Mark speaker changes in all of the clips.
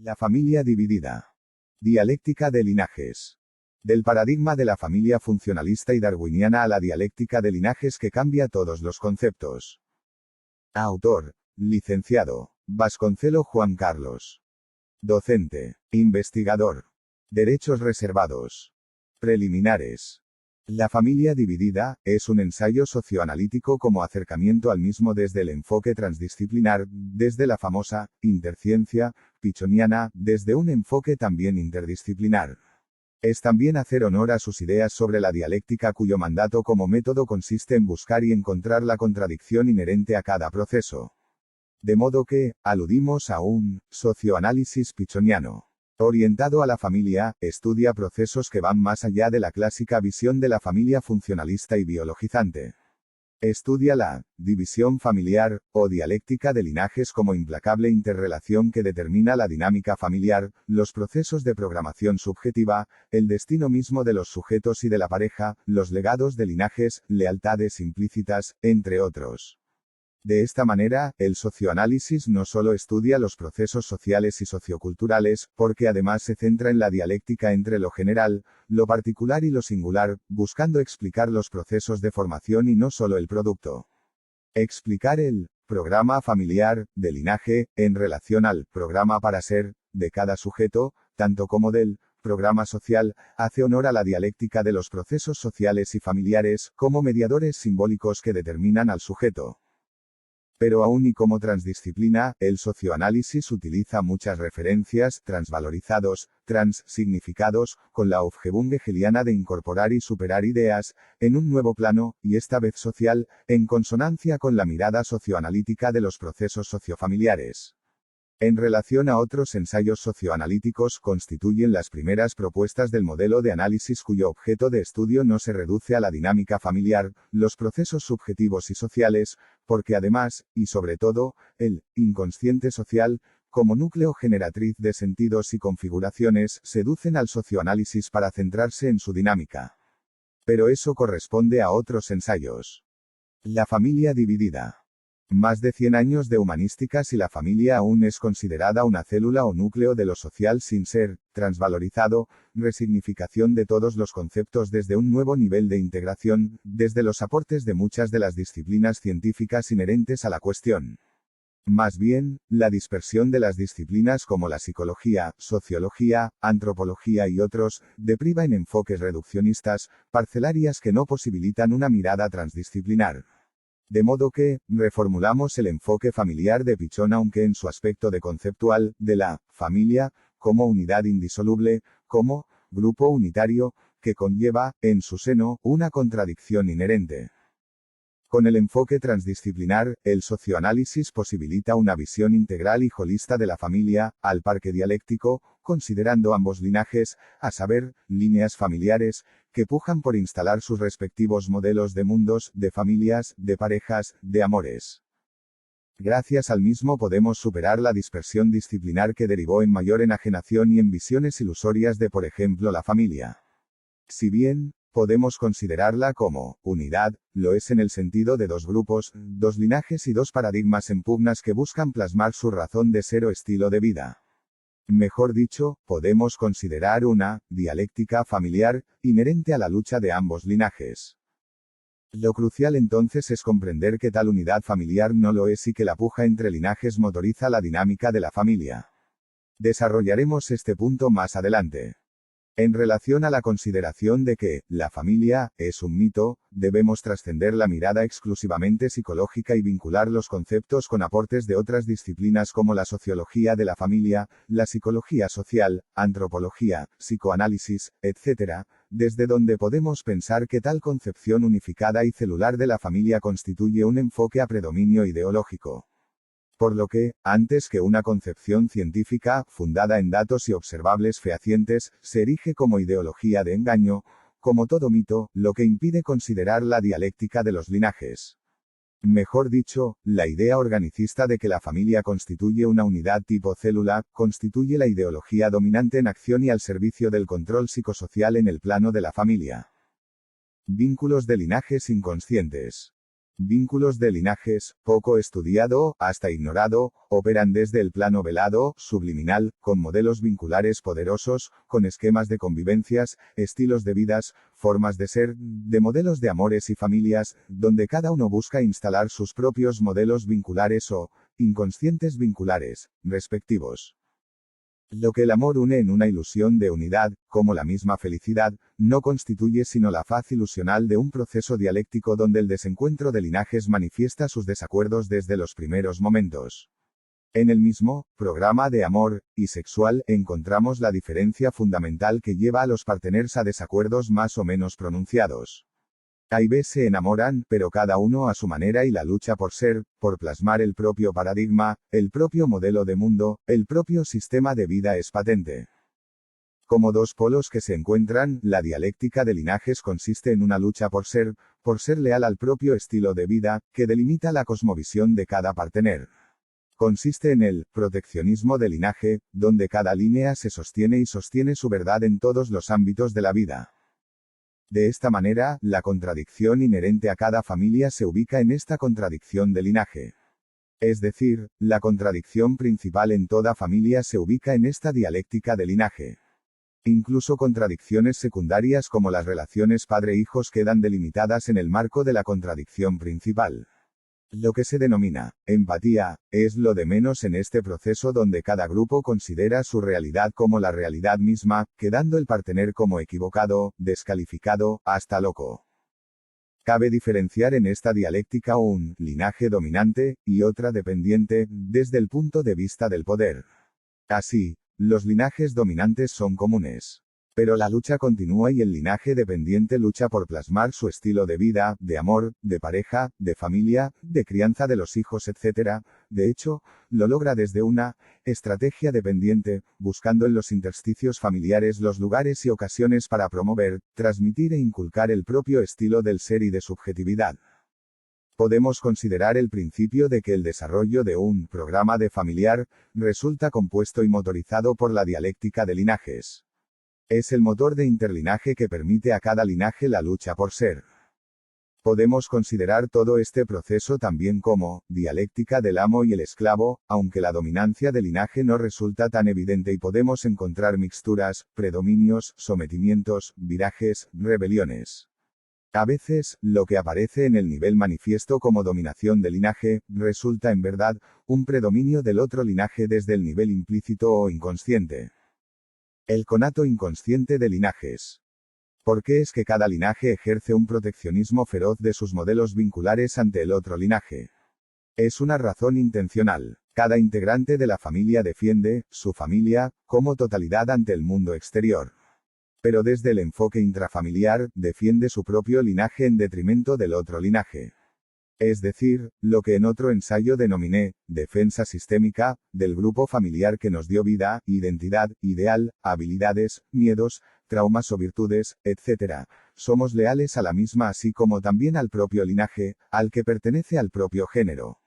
Speaker 1: La familia dividida. Dialéctica de linajes. Del paradigma de la familia funcionalista y darwiniana a la dialéctica de linajes que cambia todos los conceptos. Autor: Licenciado Vasconcelo Juan Carlos. Docente. Investigador. Derechos reservados. Preliminares. La familia dividida es un ensayo socioanalítico como acercamiento al mismo desde el enfoque transdisciplinar, desde la famosa interciencia pichoniana, desde un enfoque también interdisciplinar. Es también hacer honor a sus ideas sobre la dialéctica cuyo mandato como método consiste en buscar y encontrar la contradicción inherente a cada proceso. De modo que, aludimos a un socioanálisis pichoniano. Orientado a la familia, estudia procesos que van más allá de la clásica visión de la familia funcionalista y biologizante. Estudia la división familiar, o dialéctica de linajes como implacable interrelación que determina la dinámica familiar, los procesos de programación subjetiva, el destino mismo de los sujetos y de la pareja, los legados de linajes, lealtades implícitas, entre otros. De esta manera, el socioanálisis no solo estudia los procesos sociales y socioculturales, porque además se centra en la dialéctica entre lo general, lo particular y lo singular, buscando explicar los procesos de formación y no solo el producto. Explicar el programa familiar, de linaje, en relación al programa para ser, de cada sujeto, tanto como del programa social, hace honor a la dialéctica de los procesos sociales y familiares, como mediadores simbólicos que determinan al sujeto. Pero aún y como transdisciplina, el socioanálisis utiliza muchas referencias, transvalorizados, transsignificados, con la aufhebung hegeliana de incorporar y superar ideas, en un nuevo plano, y esta vez social, en consonancia con la mirada socioanalítica de los procesos sociofamiliares. En relación a otros ensayos socioanalíticos constituyen las primeras propuestas del modelo de análisis cuyo objeto de estudio no se reduce a la dinámica familiar, los procesos subjetivos y sociales, porque además, y sobre todo, el inconsciente social, como núcleo generatriz de sentidos y configuraciones, seducen al socioanálisis para centrarse en su dinámica. Pero eso corresponde a otros ensayos. La familia dividida. Más de 100 años de humanísticas y la familia aún es considerada una célula o núcleo de lo social sin ser transvalorizado, resignificación de todos los conceptos desde un nuevo nivel de integración, desde los aportes de muchas de las disciplinas científicas inherentes a la cuestión. Más bien, la dispersión de las disciplinas como la psicología, sociología, antropología y otros, depriva en enfoques reduccionistas, parcelarias que no posibilitan una mirada transdisciplinar. De modo que, reformulamos el enfoque familiar de Pichon aunque en su aspecto de conceptual, de la familia, como unidad indisoluble, como grupo unitario, que conlleva, en su seno, una contradicción inherente. Con el enfoque transdisciplinar, el socioanálisis posibilita una visión integral y holista de la familia, al parque dialéctico, considerando ambos linajes, a saber, líneas familiares, que pujan por instalar sus respectivos modelos de mundos, de familias, de parejas, de amores. Gracias al mismo podemos superar la dispersión disciplinar que derivó en mayor enajenación y en visiones ilusorias de, por ejemplo, la familia. Si bien, podemos considerarla como unidad, lo es en el sentido de dos grupos, dos linajes y dos paradigmas en pugnas que buscan plasmar su razón de ser o estilo de vida. Mejor dicho, podemos considerar una dialéctica familiar, inherente a la lucha de ambos linajes. Lo crucial entonces es comprender que tal unidad familiar no lo es y que la puja entre linajes motoriza la dinámica de la familia. Desarrollaremos este punto más adelante. En relación a la consideración de que la familia es un mito, debemos trascender la mirada exclusivamente psicológica y vincular los conceptos con aportes de otras disciplinas como la sociología de la familia, la psicología social, antropología, psicoanálisis, etc., desde donde podemos pensar que tal concepción unificada y celular de la familia constituye un enfoque a predominio ideológico. Por lo que, antes que una concepción científica, fundada en datos y observables fehacientes, se erige como ideología de engaño, como todo mito, lo que impide considerar la dialéctica de los linajes. Mejor dicho, la idea organicista de que la familia constituye una unidad tipo célula, constituye la ideología dominante en acción y al servicio del control psicosocial en el plano de la familia. Vínculos de linajes inconscientes. Vínculos de linajes, poco estudiado, hasta ignorado, operan desde el plano velado, subliminal, con modelos vinculares poderosos, con esquemas de convivencias, estilos de vidas, formas de ser, de modelos de amores y familias, donde cada uno busca instalar sus propios modelos vinculares o inconscientes vinculares, respectivos. Lo que el amor une en una ilusión de unidad, como la misma felicidad, no constituye sino la faz ilusional de un proceso dialéctico donde el desencuentro de linajes manifiesta sus desacuerdos desde los primeros momentos. En el mismo programa de amor y sexual encontramos la diferencia fundamental que lleva a los partners a desacuerdos más o menos pronunciados. A y B se enamoran, pero cada uno a su manera y la lucha por ser, por plasmar el propio paradigma, el propio modelo de mundo, el propio sistema de vida es patente. Como dos polos que se encuentran, la dialéctica de linajes consiste en una lucha por ser leal al propio estilo de vida, que delimita la cosmovisión de cada partner. Consiste en el proteccionismo de linaje, donde cada línea se sostiene y sostiene su verdad en todos los ámbitos de la vida. De esta manera, la contradicción inherente a cada familia se ubica en esta contradicción de linaje. Es decir, la contradicción principal en toda familia se ubica en esta dialéctica de linaje. Incluso contradicciones secundarias como las relaciones padre-hijos quedan delimitadas en el marco de la contradicción principal. Lo que se denomina empatía es lo de menos en este proceso donde cada grupo considera su realidad como la realidad misma, quedando el partner como equivocado, descalificado, hasta loco. Cabe diferenciar en esta dialéctica un linaje dominante y otra dependiente, desde el punto de vista del poder. Así, los linajes dominantes son comunes. Pero la lucha continúa y el linaje dependiente lucha por plasmar su estilo de vida, de amor, de pareja, de familia, de crianza de los hijos, etc. De hecho, lo logra desde una estrategia dependiente, buscando en los intersticios familiares los lugares y ocasiones para promover, transmitir e inculcar el propio estilo del ser y de subjetividad. Podemos considerar el principio de que el desarrollo de un programa de familiar resulta compuesto y motorizado por la dialéctica de linajes. Es el motor de interlinaje que permite a cada linaje la lucha por ser. Podemos considerar todo este proceso también como dialéctica del amo y el esclavo, aunque la dominancia del linaje no resulta tan evidente y podemos encontrar mixturas, predominios, sometimientos, virajes, rebeliones. A veces, lo que aparece en el nivel manifiesto como dominación del linaje, resulta en verdad, un predominio del otro linaje desde el nivel implícito o inconsciente. El conato inconsciente de linajes. ¿Por qué es que cada linaje ejerce un proteccionismo feroz de sus modelos vinculares ante el otro linaje? Es una razón intencional. Cada integrante de la familia defiende su familia como totalidad ante el mundo exterior. Pero desde el enfoque intrafamiliar, defiende su propio linaje en detrimento del otro linaje. Es decir, lo que en otro ensayo denominé defensa sistémica, del grupo familiar que nos dio vida, identidad, ideal, habilidades, miedos, traumas o virtudes, etc. Somos leales a la misma así como también al propio linaje, al que pertenece al propio género.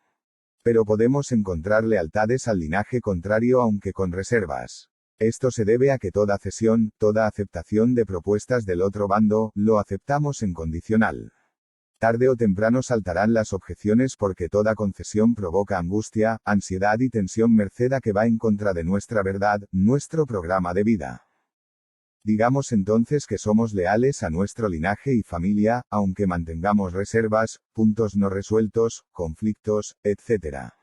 Speaker 1: Pero podemos encontrar lealtades al linaje contrario aunque con reservas. Esto se debe a que toda cesión, toda aceptación de propuestas del otro bando, lo aceptamos en condicional. Tarde o temprano saltarán las objeciones porque toda concesión provoca angustia, ansiedad y tensión merced a que va en contra de nuestra verdad, nuestro programa de vida. Digamos entonces que somos leales a nuestro linaje y familia, aunque mantengamos reservas, puntos no resueltos, conflictos, etc.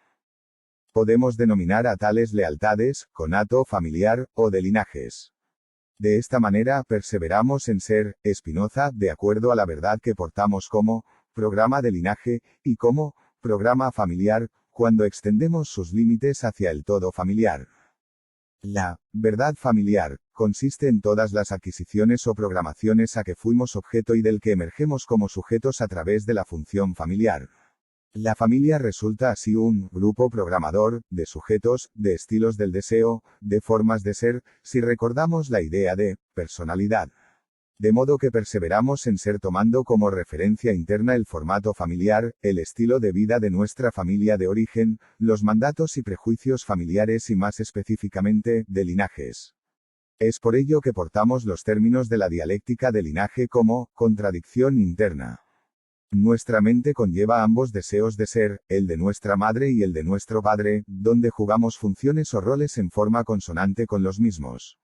Speaker 1: Podemos denominar a tales lealtades, conato familiar, o de linajes. De esta manera, perseveramos en ser, Spinoza, de acuerdo a la verdad que portamos como programa de linaje, y como programa familiar, cuando extendemos sus límites hacia el todo familiar. La verdad familiar consiste en todas las adquisiciones o programaciones a que fuimos objeto y del que emergemos como sujetos a través de la función familiar. La familia resulta así un grupo programador, de sujetos, de estilos del deseo, de formas de ser, si recordamos la idea de personalidad. De modo que perseveramos en ser tomando como referencia interna el formato familiar, el estilo de vida de nuestra familia de origen, los mandatos y prejuicios familiares y más específicamente, de linajes. Es por ello que portamos los términos de la dialéctica de linaje como contradicción interna. Nuestra mente conlleva ambos deseos de ser, el de nuestra madre y el de nuestro padre, donde jugamos funciones o roles en forma consonante con los mismos.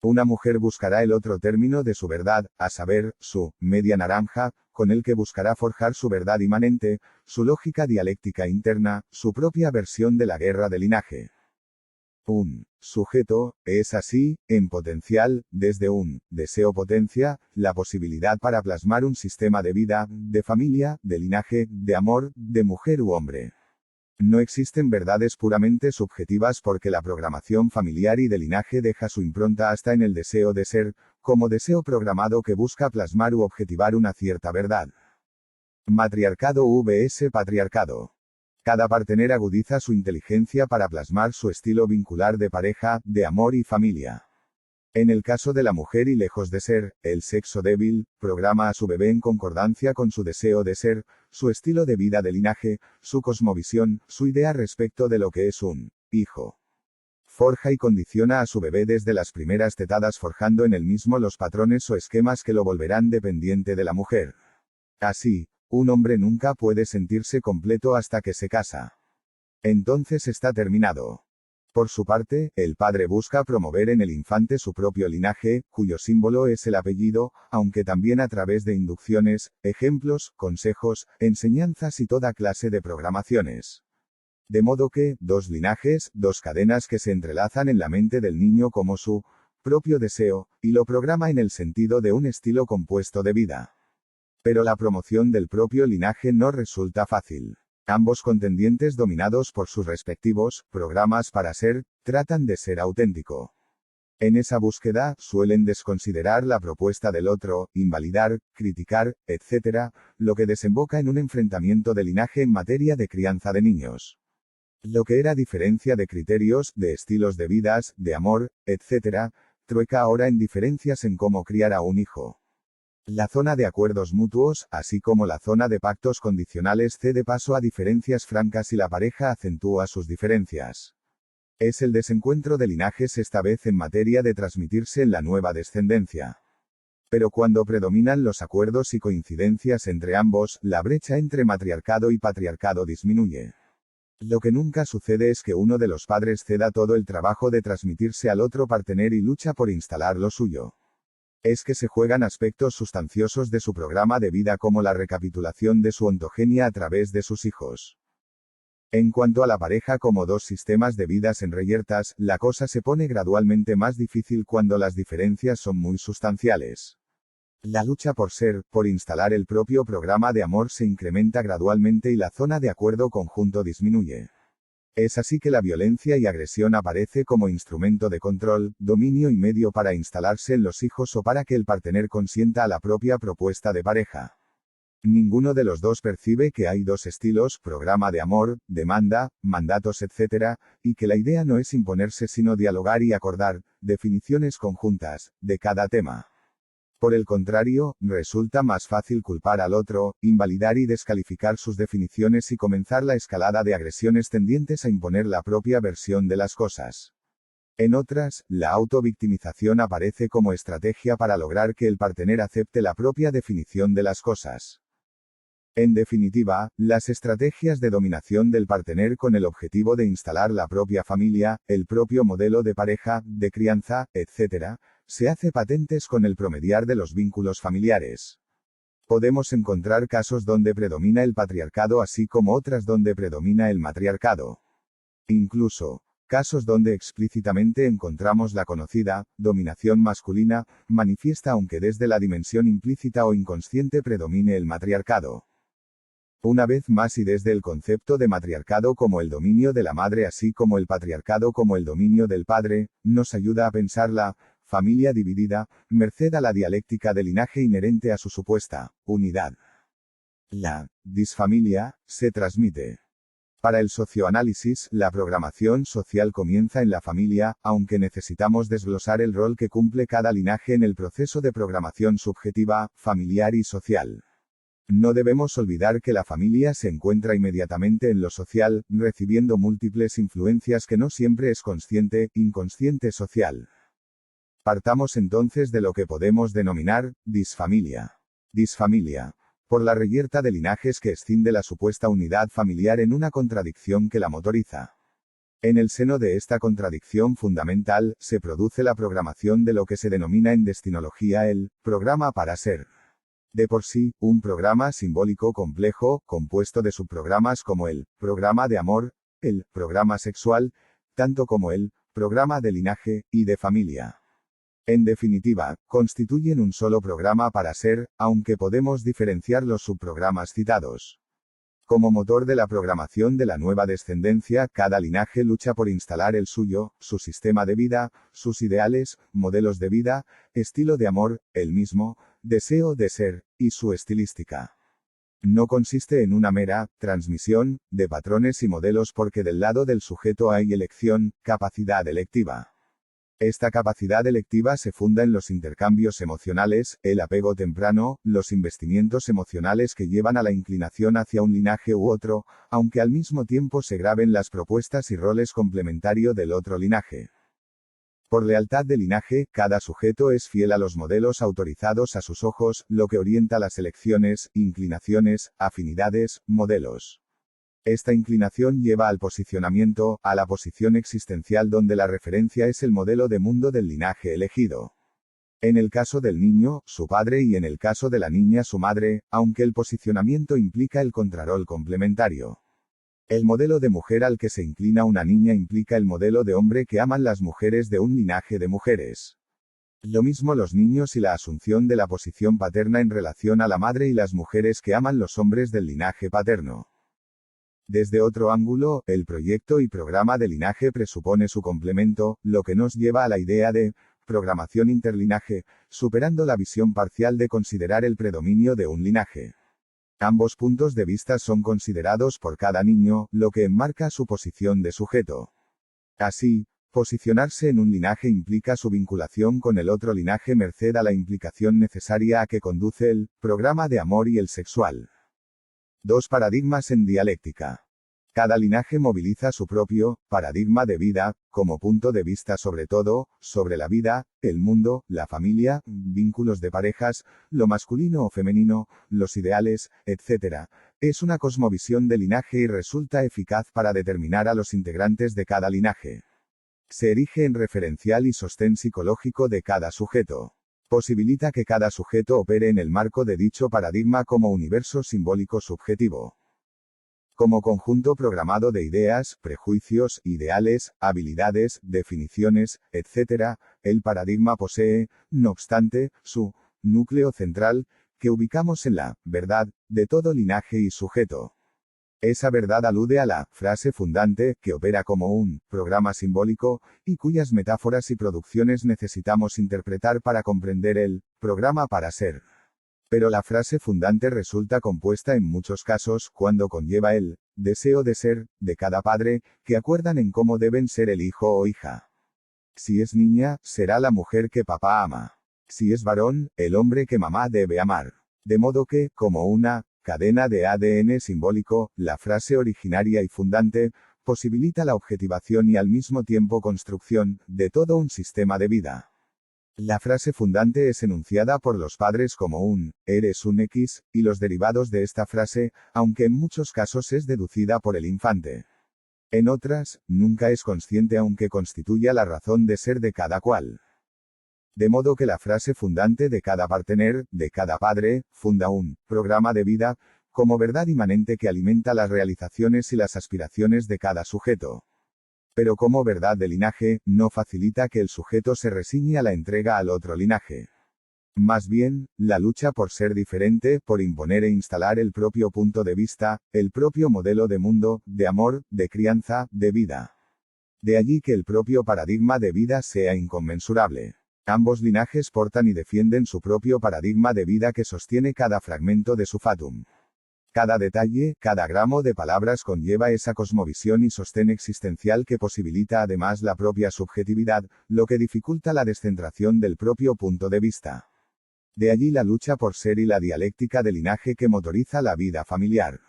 Speaker 1: Una mujer buscará el otro término de su verdad, a saber, su media naranja, con el que buscará forjar su verdad inmanente, su lógica dialéctica interna, su propia versión de la guerra de linaje. Un sujeto es así, en potencial, desde un deseo potencia, la posibilidad para plasmar un sistema de vida, de familia, de linaje, de amor, de mujer u hombre. No existen verdades puramente subjetivas porque la programación familiar y de linaje deja su impronta hasta en el deseo de ser, como deseo programado que busca plasmar u objetivar una cierta verdad. Matriarcado vs patriarcado. Cada partener agudiza su inteligencia para plasmar su estilo vincular de pareja, de amor y familia. En el caso de la mujer y lejos de ser, el sexo débil, programa a su bebé en concordancia con su deseo de ser, su estilo de vida de linaje, su cosmovisión, su idea respecto de lo que es un hijo. Forja y condiciona a su bebé desde las primeras tetadas forjando en él mismo los patrones o esquemas que lo volverán dependiente de la mujer. Así, un hombre nunca puede sentirse completo hasta que se casa. Entonces está terminado. Por su parte, el padre busca promover en el infante su propio linaje, cuyo símbolo es el apellido, aunque también a través de inducciones, ejemplos, consejos, enseñanzas y toda clase de programaciones. De modo que, dos linajes, dos cadenas que se entrelazan en la mente del niño como su propio deseo, y lo programa en el sentido de un estilo compuesto de vida. Pero la promoción del propio linaje no resulta fácil. Ambos contendientes dominados por sus respectivos programas para ser, tratan de ser auténtico. En esa búsqueda, suelen desconsiderar la propuesta del otro, invalidar, criticar, etc., lo que desemboca en un enfrentamiento de linaje en materia de crianza de niños. Lo que era diferencia de criterios, de estilos de vidas, de amor, etc., trueca ahora en diferencias en cómo criar a un hijo. La zona de acuerdos mutuos, así como la zona de pactos condicionales cede paso a diferencias francas y la pareja acentúa sus diferencias. Es el desencuentro de linajes esta vez en materia de transmitirse en la nueva descendencia. Pero cuando predominan los acuerdos y coincidencias entre ambos, la brecha entre matriarcado y patriarcado disminuye. Lo que nunca sucede es que uno de los padres ceda todo el trabajo de transmitirse al otro partener y lucha por instalar lo suyo. Es que se juegan aspectos sustanciosos de su programa de vida como la recapitulación de su ontogenia a través de sus hijos. En cuanto a la pareja como dos sistemas de vidas enreyertas, la cosa se pone gradualmente más difícil cuando las diferencias son muy sustanciales. La lucha por ser, por instalar el propio programa de amor se incrementa gradualmente y la zona de acuerdo conjunto disminuye. Es así que la violencia y agresión aparece como instrumento de control, dominio y medio para instalarse en los hijos o para que el partener consienta a la propia propuesta de pareja. Ninguno de los dos percibe que hay dos estilos, programa de amor, demanda, mandatos etc., y que la idea no es imponerse sino dialogar y acordar, definiciones conjuntas, de cada tema. Por el contrario, resulta más fácil culpar al otro, invalidar y descalificar sus definiciones y comenzar la escalada de agresiones tendientes a imponer la propia versión de las cosas. En otras, la autovictimización aparece como estrategia para lograr que el partener acepte la propia definición de las cosas. En definitiva, las estrategias de dominación del partener con el objetivo de instalar la propia familia, el propio modelo de pareja, de crianza, etc., se hace patentes con el promediar de los vínculos familiares. Podemos encontrar casos donde predomina el patriarcado así como otras donde predomina el matriarcado. Incluso, casos donde explícitamente encontramos la conocida dominación masculina, manifiesta aunque desde la dimensión implícita o inconsciente predomine el matriarcado. Una vez más y desde el concepto de matriarcado como el dominio de la madre así como el patriarcado como el dominio del padre, nos ayuda a pensar la familia dividida, merced a la dialéctica de linaje inherente a su supuesta unidad. La disfamilia se transmite. Para el socioanálisis, la programación social comienza en la familia, aunque necesitamos desglosar el rol que cumple cada linaje en el proceso de programación subjetiva, familiar y social. No debemos olvidar que la familia se encuentra inmediatamente en lo social, recibiendo múltiples influencias que no siempre es consciente, inconsciente social. Partamos entonces de lo que podemos denominar disfamilia. Disfamilia. por la reyerta de linajes que escinde la supuesta unidad familiar en una contradicción que la motoriza. En el seno de esta contradicción fundamental, se produce la programación de lo que se denomina en destinología el programa para ser. De por sí, un programa simbólico complejo, compuesto de subprogramas como el programa de amor, el programa sexual, tanto como el programa de linaje y de familia. En definitiva, constituyen un solo programa para ser, aunque podemos diferenciar los subprogramas citados. Como motor de la programación de la nueva descendencia, cada linaje lucha por instalar el suyo, su sistema de vida, sus ideales, modelos de vida, estilo de amor, el mismo, deseo de ser, y su estilística. No consiste en una mera transmisión de patrones y modelos porque del lado del sujeto hay elección, capacidad electiva. Esta capacidad electiva se funda en los intercambios emocionales, el apego temprano, los investimientos emocionales que llevan a la inclinación hacia un linaje u otro, aunque al mismo tiempo se graben las propuestas y roles complementario del otro linaje. Por lealtad de linaje, cada sujeto es fiel a los modelos autorizados a sus ojos, lo que orienta las elecciones, inclinaciones, afinidades, modelos. Esta inclinación lleva al posicionamiento, a la posición existencial donde la referencia es el modelo de mundo del linaje elegido. En el caso del niño, su padre y en el caso de la niña su madre, aunque el posicionamiento implica el contrarol complementario. El modelo de mujer al que se inclina una niña implica el modelo de hombre que aman las mujeres de un linaje de mujeres. Lo mismo los niños y la asunción de la posición paterna en relación a la madre y las mujeres que aman los hombres del linaje paterno. Desde otro ángulo, el proyecto y programa de linaje presupone su complemento, lo que nos lleva a la idea de programación interlinaje, superando la visión parcial de considerar el predominio de un linaje. Ambos puntos de vista son considerados por cada niño, lo que enmarca su posición de sujeto. Así, posicionarse en un linaje implica su vinculación con el otro linaje merced a la implicación necesaria a que conduce el programa de amor y el sexual. Dos paradigmas en dialéctica. Cada linaje moviliza su propio paradigma de vida, como punto de vista sobre todo, sobre la vida, el mundo, la familia, vínculos de parejas, lo masculino o femenino, los ideales, etc. Es una cosmovisión de linaje y resulta eficaz para determinar a los integrantes de cada linaje. Se erige en referencial y sostén psicológico de cada sujeto. Posibilita que cada sujeto opere en el marco de dicho paradigma como universo simbólico subjetivo. Como conjunto programado de ideas, prejuicios, ideales, habilidades, definiciones, etc., el paradigma posee, no obstante, su núcleo central, que ubicamos en la verdad de todo linaje y sujeto. Esa verdad alude a la frase fundante, que opera como un programa simbólico, y cuyas metáforas y producciones necesitamos interpretar para comprender el programa para ser. Pero la frase fundante resulta compuesta en muchos casos, cuando conlleva el deseo de ser, de cada padre, que acuerdan en cómo deben ser el hijo o hija. Si es niña, será la mujer que papá ama. Si es varón, el hombre que mamá debe amar. De modo que, como una cadena de ADN simbólico, la frase originaria y fundante, posibilita la objetivación y al mismo tiempo construcción, de todo un sistema de vida. La frase fundante es enunciada por los padres como un, eres un X, y los derivados de esta frase, aunque en muchos casos es deducida por el infante. En otras, nunca es consciente aunque constituya la razón de ser de cada cual. De modo que la frase fundante de cada partener, de cada padre, funda un programa de vida, como verdad inmanente que alimenta las realizaciones y las aspiraciones de cada sujeto. Pero como verdad de linaje, no facilita que el sujeto se resigne a la entrega al otro linaje. Más bien, la lucha por ser diferente, por imponer e instalar el propio punto de vista, el propio modelo de mundo, de amor, de crianza, de vida. De allí que el propio paradigma de vida sea inconmensurable. Ambos linajes portan y defienden su propio paradigma de vida que sostiene cada fragmento de su fatum. Cada detalle, cada gramo de palabras conlleva esa cosmovisión y sostén existencial que posibilita además la propia subjetividad, lo que dificulta la descentración del propio punto de vista. De allí la lucha por ser y la dialéctica de linaje que motoriza la vida familiar.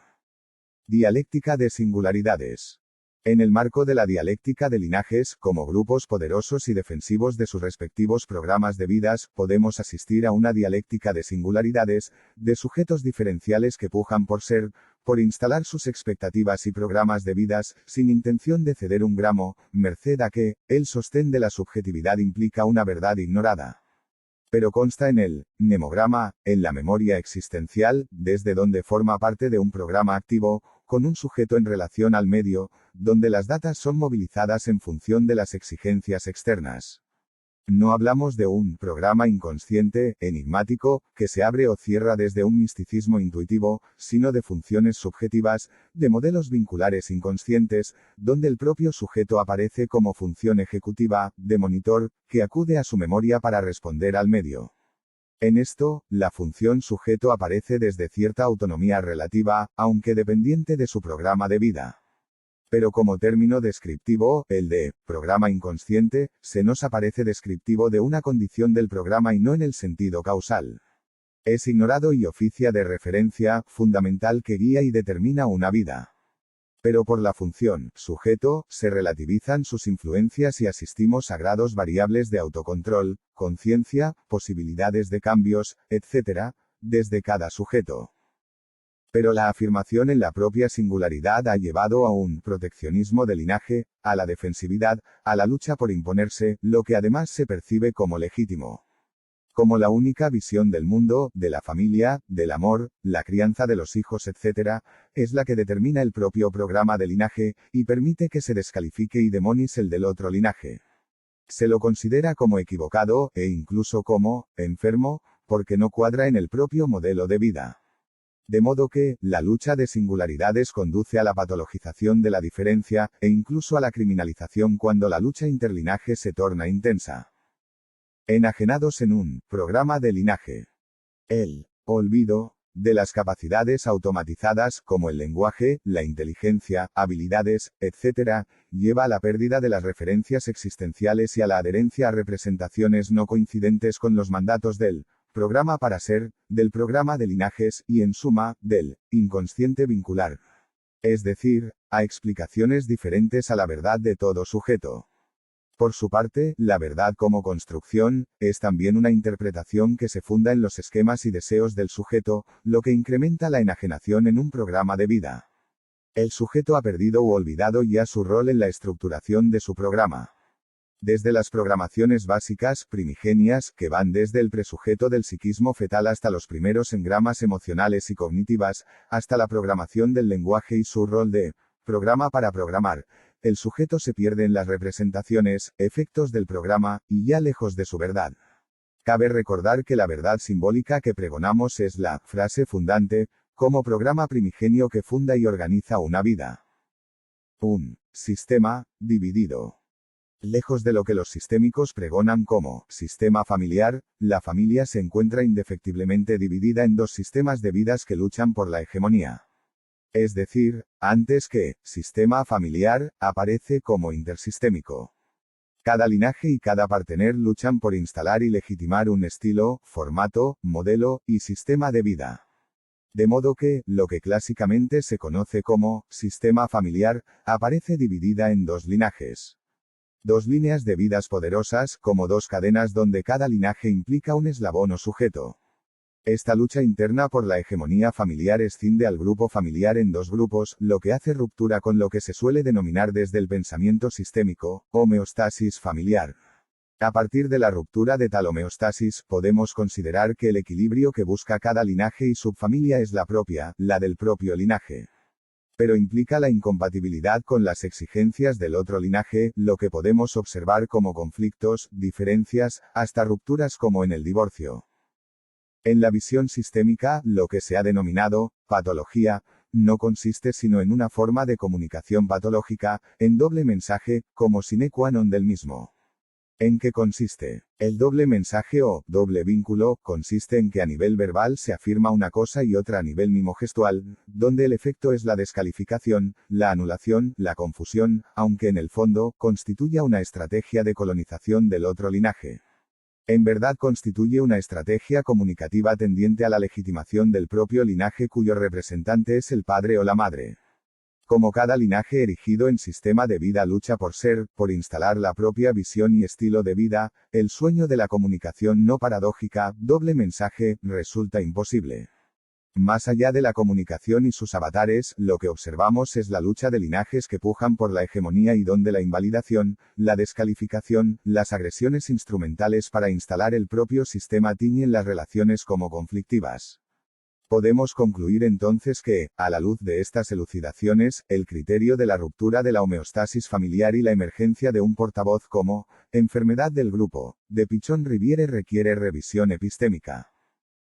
Speaker 1: Dialéctica de singularidades. En el marco de la dialéctica de linajes, como grupos poderosos y defensivos de sus respectivos programas de vidas, podemos asistir a una dialéctica de singularidades, de sujetos diferenciales que pujan por ser, por instalar sus expectativas y programas de vidas, sin intención de ceder un gramo, merced a que, el sostén de la subjetividad implica una verdad ignorada. Pero consta en el mnemograma, en la memoria existencial, desde donde forma parte de un programa activo, con un sujeto en relación al medio, donde las datas son movilizadas en función de las exigencias externas. No hablamos de un programa inconsciente, enigmático, que se abre o cierra desde un misticismo intuitivo, sino de funciones subjetivas, de modelos vinculares inconscientes, donde el propio sujeto aparece como función ejecutiva, de monitor, que acude a su memoria para responder al medio. En esto, la función sujeto aparece desde cierta autonomía relativa, aunque dependiente de su programa de vida. Pero como término descriptivo, el de programa inconsciente, se nos aparece descriptivo de una condición del programa y no en el sentido causal. Es ignorado y oficia de referencia, fundamental que guía y determina una vida. Pero por la función, sujeto, se relativizan sus influencias y asistimos a grados variables de autocontrol, conciencia, posibilidades de cambios, etc., desde cada sujeto. Pero la afirmación en la propia singularidad ha llevado a un proteccionismo de linaje, a la defensividad, a la lucha por imponerse, lo que además se percibe como legítimo. Como la única visión del mundo, de la familia, del amor, la crianza de los hijos, etc., es la que determina el propio programa de linaje, y permite que se descalifique y demonice el del otro linaje. Se lo considera como equivocado, e incluso como enfermo, porque no cuadra en el propio modelo de vida. De modo que, la lucha de singularidades conduce a la patologización de la diferencia, e incluso a la criminalización cuando la lucha interlinaje se torna intensa. Enajenados en un programa de linaje. El olvido de las capacidades automatizadas, como el lenguaje, la inteligencia, habilidades, etc., lleva a la pérdida de las referencias existenciales y a la adherencia a representaciones no coincidentes con los mandatos del programa para ser, del programa de linajes, y en suma, del inconsciente vincular. Es decir, a explicaciones diferentes a la verdad de todo sujeto. Por su parte, la verdad como construcción, es también una interpretación que se funda en los esquemas y deseos del sujeto, lo que incrementa la enajenación en un programa de vida. El sujeto ha perdido u olvidado ya su rol en la estructuración de su programa. Desde las programaciones básicas, primigenias, que van desde el presujeto del psiquismo fetal hasta los primeros engramas emocionales y cognitivas, hasta la programación del lenguaje y su rol de programa para programar, el sujeto se pierde en las representaciones, efectos del programa, y ya lejos de su verdad. Cabe recordar que la verdad simbólica que pregonamos es la frase fundante, como programa primigenio que funda y organiza una vida. Un sistema dividido. Lejos de lo que los sistémicos pregonan como sistema familiar, la familia se encuentra indefectiblemente dividida en dos sistemas de vidas que luchan por la hegemonía. Es decir, antes que sistema familiar, aparece como intersistémico. Cada linaje y cada partener luchan por instalar y legitimar un estilo, formato, modelo y sistema de vida. De modo que, lo que clásicamente se conoce como sistema familiar, aparece dividida en dos linajes. Dos líneas de vidas poderosas, como dos cadenas donde cada linaje implica un eslabón o sujeto. Esta lucha interna por la hegemonía familiar escinde al grupo familiar en dos grupos, lo que hace ruptura con lo que se suele denominar desde el pensamiento sistémico, homeostasis familiar. A partir de la ruptura de tal homeostasis, podemos considerar que el equilibrio que busca cada linaje y subfamilia es la propia, la del propio linaje. Pero implica la incompatibilidad con las exigencias del otro linaje, lo que podemos observar como conflictos, diferencias, hasta rupturas como en el divorcio. En la visión sistémica, lo que se ha denominado patología, no consiste sino en una forma de comunicación patológica, en doble mensaje, como sine qua non del mismo. ¿En qué consiste? El doble mensaje o doble vínculo consiste en que a nivel verbal se afirma una cosa y otra a nivel mimogestual, donde el efecto es la descalificación, la anulación, la confusión, aunque en el fondo constituya una estrategia de colonización del otro linaje. En verdad constituye una estrategia comunicativa tendiente a la legitimación del propio linaje cuyo representante es el padre o la madre. Como cada linaje erigido en sistema de vida lucha por ser, por instalar la propia visión y estilo de vida, el sueño de la comunicación no paradójica, doble mensaje, resulta imposible. Más allá de la comunicación y sus avatares, lo que observamos es la lucha de linajes que pujan por la hegemonía y donde la invalidación, la descalificación, las agresiones instrumentales para instalar el propio sistema tiñen las relaciones como conflictivas. Podemos concluir entonces que, a la luz de estas elucidaciones, el criterio de la ruptura de la homeostasis familiar y la emergencia de un portavoz como enfermedad del grupo, de Pichon-Riviere requiere revisión epistémica.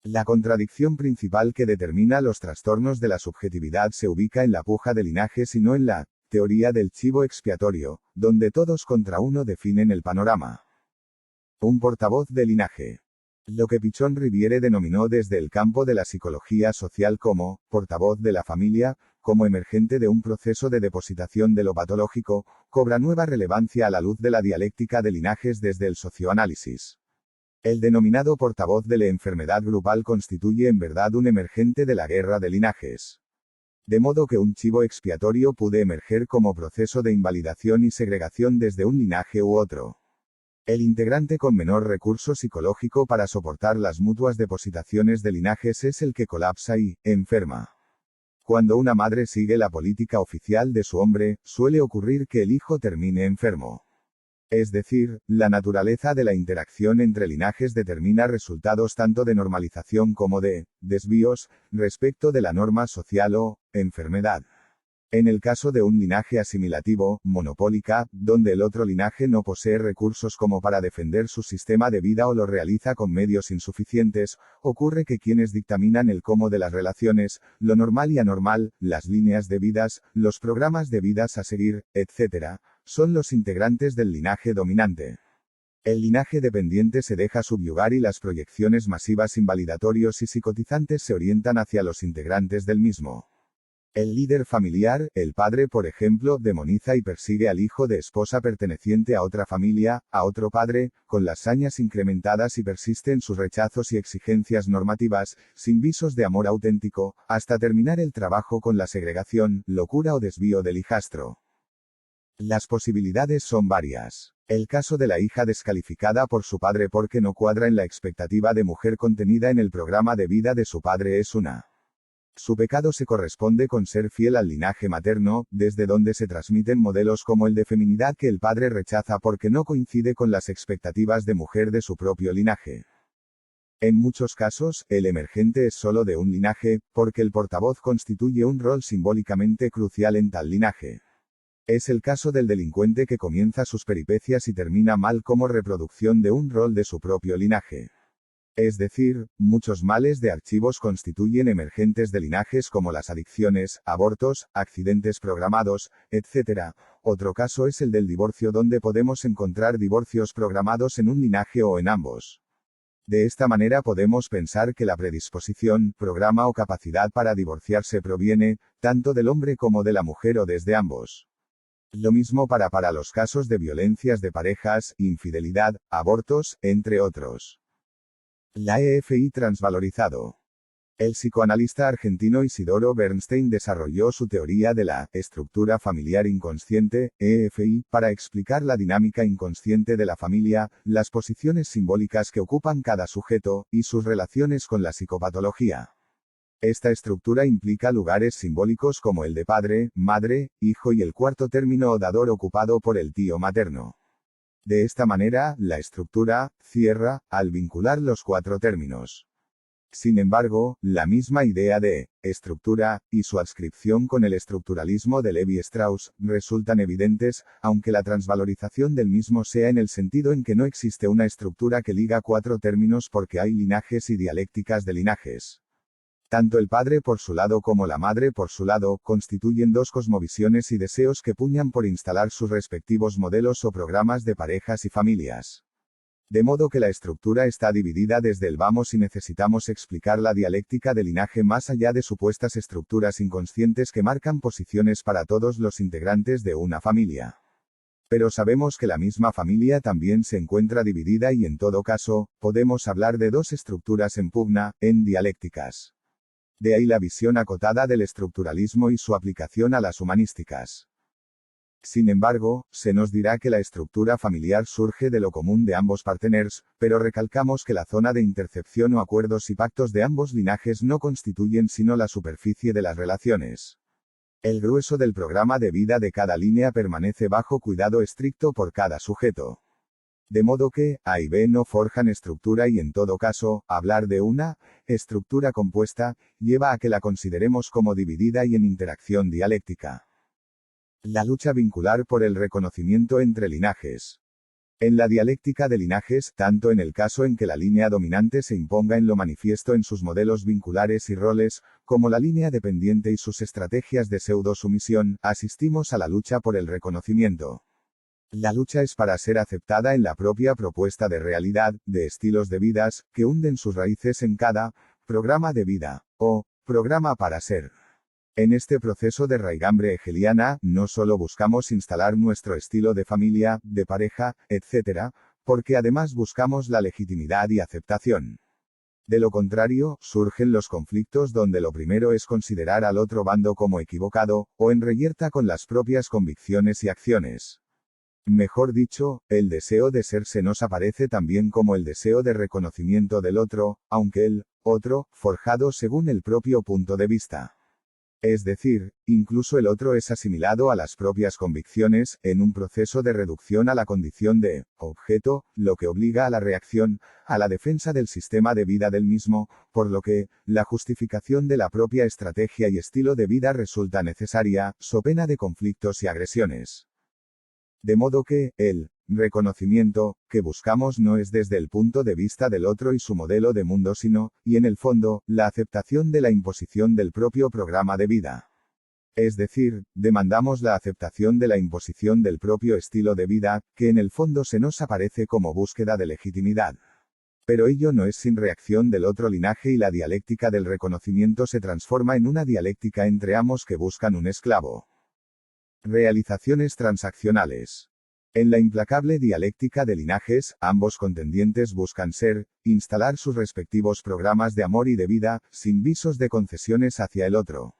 Speaker 1: La contradicción principal que determina los trastornos de la subjetividad se ubica en la puja de linajes y no en la teoría del chivo expiatorio, donde todos contra uno definen el panorama. Un portavoz de linaje. Lo que Pichon-Riviere denominó desde el campo de la psicología social como portavoz de la familia, como emergente de un proceso de depositación de lo patológico, cobra nueva relevancia a la luz de la dialéctica de linajes desde el socioanálisis. El denominado portavoz de la enfermedad grupal constituye en verdad un emergente de la guerra de linajes. De modo que un chivo expiatorio puede emerger como proceso de invalidación y segregación desde un linaje u otro. El integrante con menor recurso psicológico para soportar las mutuas depositaciones de linajes es el que colapsa y enferma. Cuando una madre sigue la política oficial de su hombre, suele ocurrir que el hijo termine enfermo. Es decir, la naturaleza de la interacción entre linajes determina resultados tanto de normalización como de desvíos respecto de la norma social o enfermedad. En el caso de un linaje asimilativo, monopólica, donde el otro linaje no posee recursos como para defender su sistema de vida o lo realiza con medios insuficientes, ocurre que quienes dictaminan el cómo de las relaciones, lo normal y anormal, las líneas de vidas, los programas de vidas a seguir, etc., son los integrantes del linaje dominante. El linaje dependiente se deja subyugar y las proyecciones masivas invalidatorios y psicotizantes se orientan hacia los integrantes del mismo. El líder familiar, el padre por ejemplo, demoniza y persigue al hijo de esposa perteneciente a otra familia, a otro padre, con las sañas incrementadas y persiste en sus rechazos y exigencias normativas, sin visos de amor auténtico, hasta terminar el trabajo con la segregación, locura o desvío del hijastro. Las posibilidades son varias. El caso de la hija descalificada por su padre porque no cuadra en la expectativa de mujer contenida en el programa de vida de su padre es una. Su pecado se corresponde con ser fiel al linaje materno, desde donde se transmiten modelos como el de feminidad que el padre rechaza porque no coincide con las expectativas de mujer de su propio linaje. En muchos casos, el emergente es solo de un linaje, porque el portavoz constituye un rol simbólicamente crucial en tal linaje. Es el caso del delincuente que comienza sus peripecias y termina mal como reproducción de un rol de su propio linaje. Es decir, muchos males de archivos constituyen emergentes de linajes como las adicciones, abortos, accidentes programados, etc. Otro caso es el del divorcio donde podemos encontrar divorcios programados en un linaje o en ambos. De esta manera podemos pensar que la predisposición, programa o capacidad para divorciarse proviene, tanto del hombre como de la mujer o desde ambos. Lo mismo para los casos de violencias de parejas, infidelidad, abortos, entre otros. La EFI transvalorizado. El psicoanalista argentino Isidoro Bernstein desarrolló su teoría de la estructura familiar inconsciente, EFI, para explicar la dinámica inconsciente de la familia, las posiciones simbólicas que ocupan cada sujeto, y sus relaciones con la psicopatología. Esta estructura implica lugares simbólicos como el de padre, madre, hijo y el cuarto término o dador ocupado por el tío materno. De esta manera, la estructura cierra al vincular los cuatro términos. Sin embargo, la misma idea de estructura y su adscripción con el estructuralismo de Levi-Strauss resultan evidentes, aunque la transvalorización del mismo sea en el sentido en que no existe una estructura que liga cuatro términos porque hay linajes y dialécticas de linajes. Tanto el padre por su lado como la madre por su lado, constituyen dos cosmovisiones y deseos que puñan por instalar sus respectivos modelos o programas de parejas y familias. De modo que la estructura está dividida desde el vamos y necesitamos explicar la dialéctica del linaje más allá de supuestas estructuras inconscientes que marcan posiciones para todos los integrantes de una familia. Pero sabemos que la misma familia también se encuentra dividida y en todo caso, podemos hablar de dos estructuras en pugna, en dialécticas. De ahí la visión acotada del estructuralismo y su aplicación a las humanísticas. Sin embargo, se nos dirá que la estructura familiar surge de lo común de ambos partners, pero recalcamos que la zona de intercepción o acuerdos y pactos de ambos linajes no constituyen sino la superficie de las relaciones. El grueso del programa de vida de cada línea permanece bajo cuidado estricto por cada sujeto. De modo que, A y B no forjan estructura y en todo caso, hablar de una estructura compuesta, lleva a que la consideremos como dividida y en interacción dialéctica. La lucha vincular por el reconocimiento entre linajes. En la dialéctica de linajes, tanto en el caso en que la línea dominante se imponga en lo manifiesto en sus modelos vinculares y roles, como la línea dependiente y sus estrategias de pseudo-sumisión, asistimos a la lucha por el reconocimiento. La lucha es para ser aceptada en la propia propuesta de realidad, de estilos de vidas, que hunden sus raíces en cada programa de vida, o programa para ser. En este proceso de raigambre hegeliana, no solo buscamos instalar nuestro estilo de familia, de pareja, etc., porque además buscamos la legitimidad y aceptación. De lo contrario, surgen los conflictos donde lo primero es considerar al otro bando como equivocado, o en reyerta con las propias convicciones y acciones. Mejor dicho, el deseo de ser se nos aparece también como el deseo de reconocimiento del otro, aunque el otro, forjado según el propio punto de vista. Es decir, incluso el otro es asimilado a las propias convicciones, en un proceso de reducción a la condición de objeto, lo que obliga a la reacción, a la defensa del sistema de vida del mismo, por lo que, la justificación de la propia estrategia y estilo de vida resulta necesaria, so pena de conflictos y agresiones. De modo que, el reconocimiento que buscamos no es desde el punto de vista del otro y su modelo de mundo sino, y en el fondo, la aceptación de la imposición del propio programa de vida. Es decir, demandamos la aceptación de la imposición del propio estilo de vida, que en el fondo se nos aparece como búsqueda de legitimidad. Pero ello no es sin reacción del otro linaje y la dialéctica del reconocimiento se transforma en una dialéctica entre amos que buscan un esclavo. Realizaciones transaccionales. En la implacable dialéctica de linajes, ambos contendientes buscan ser, instalar sus respectivos programas de amor y de vida, sin visos de concesiones hacia el otro.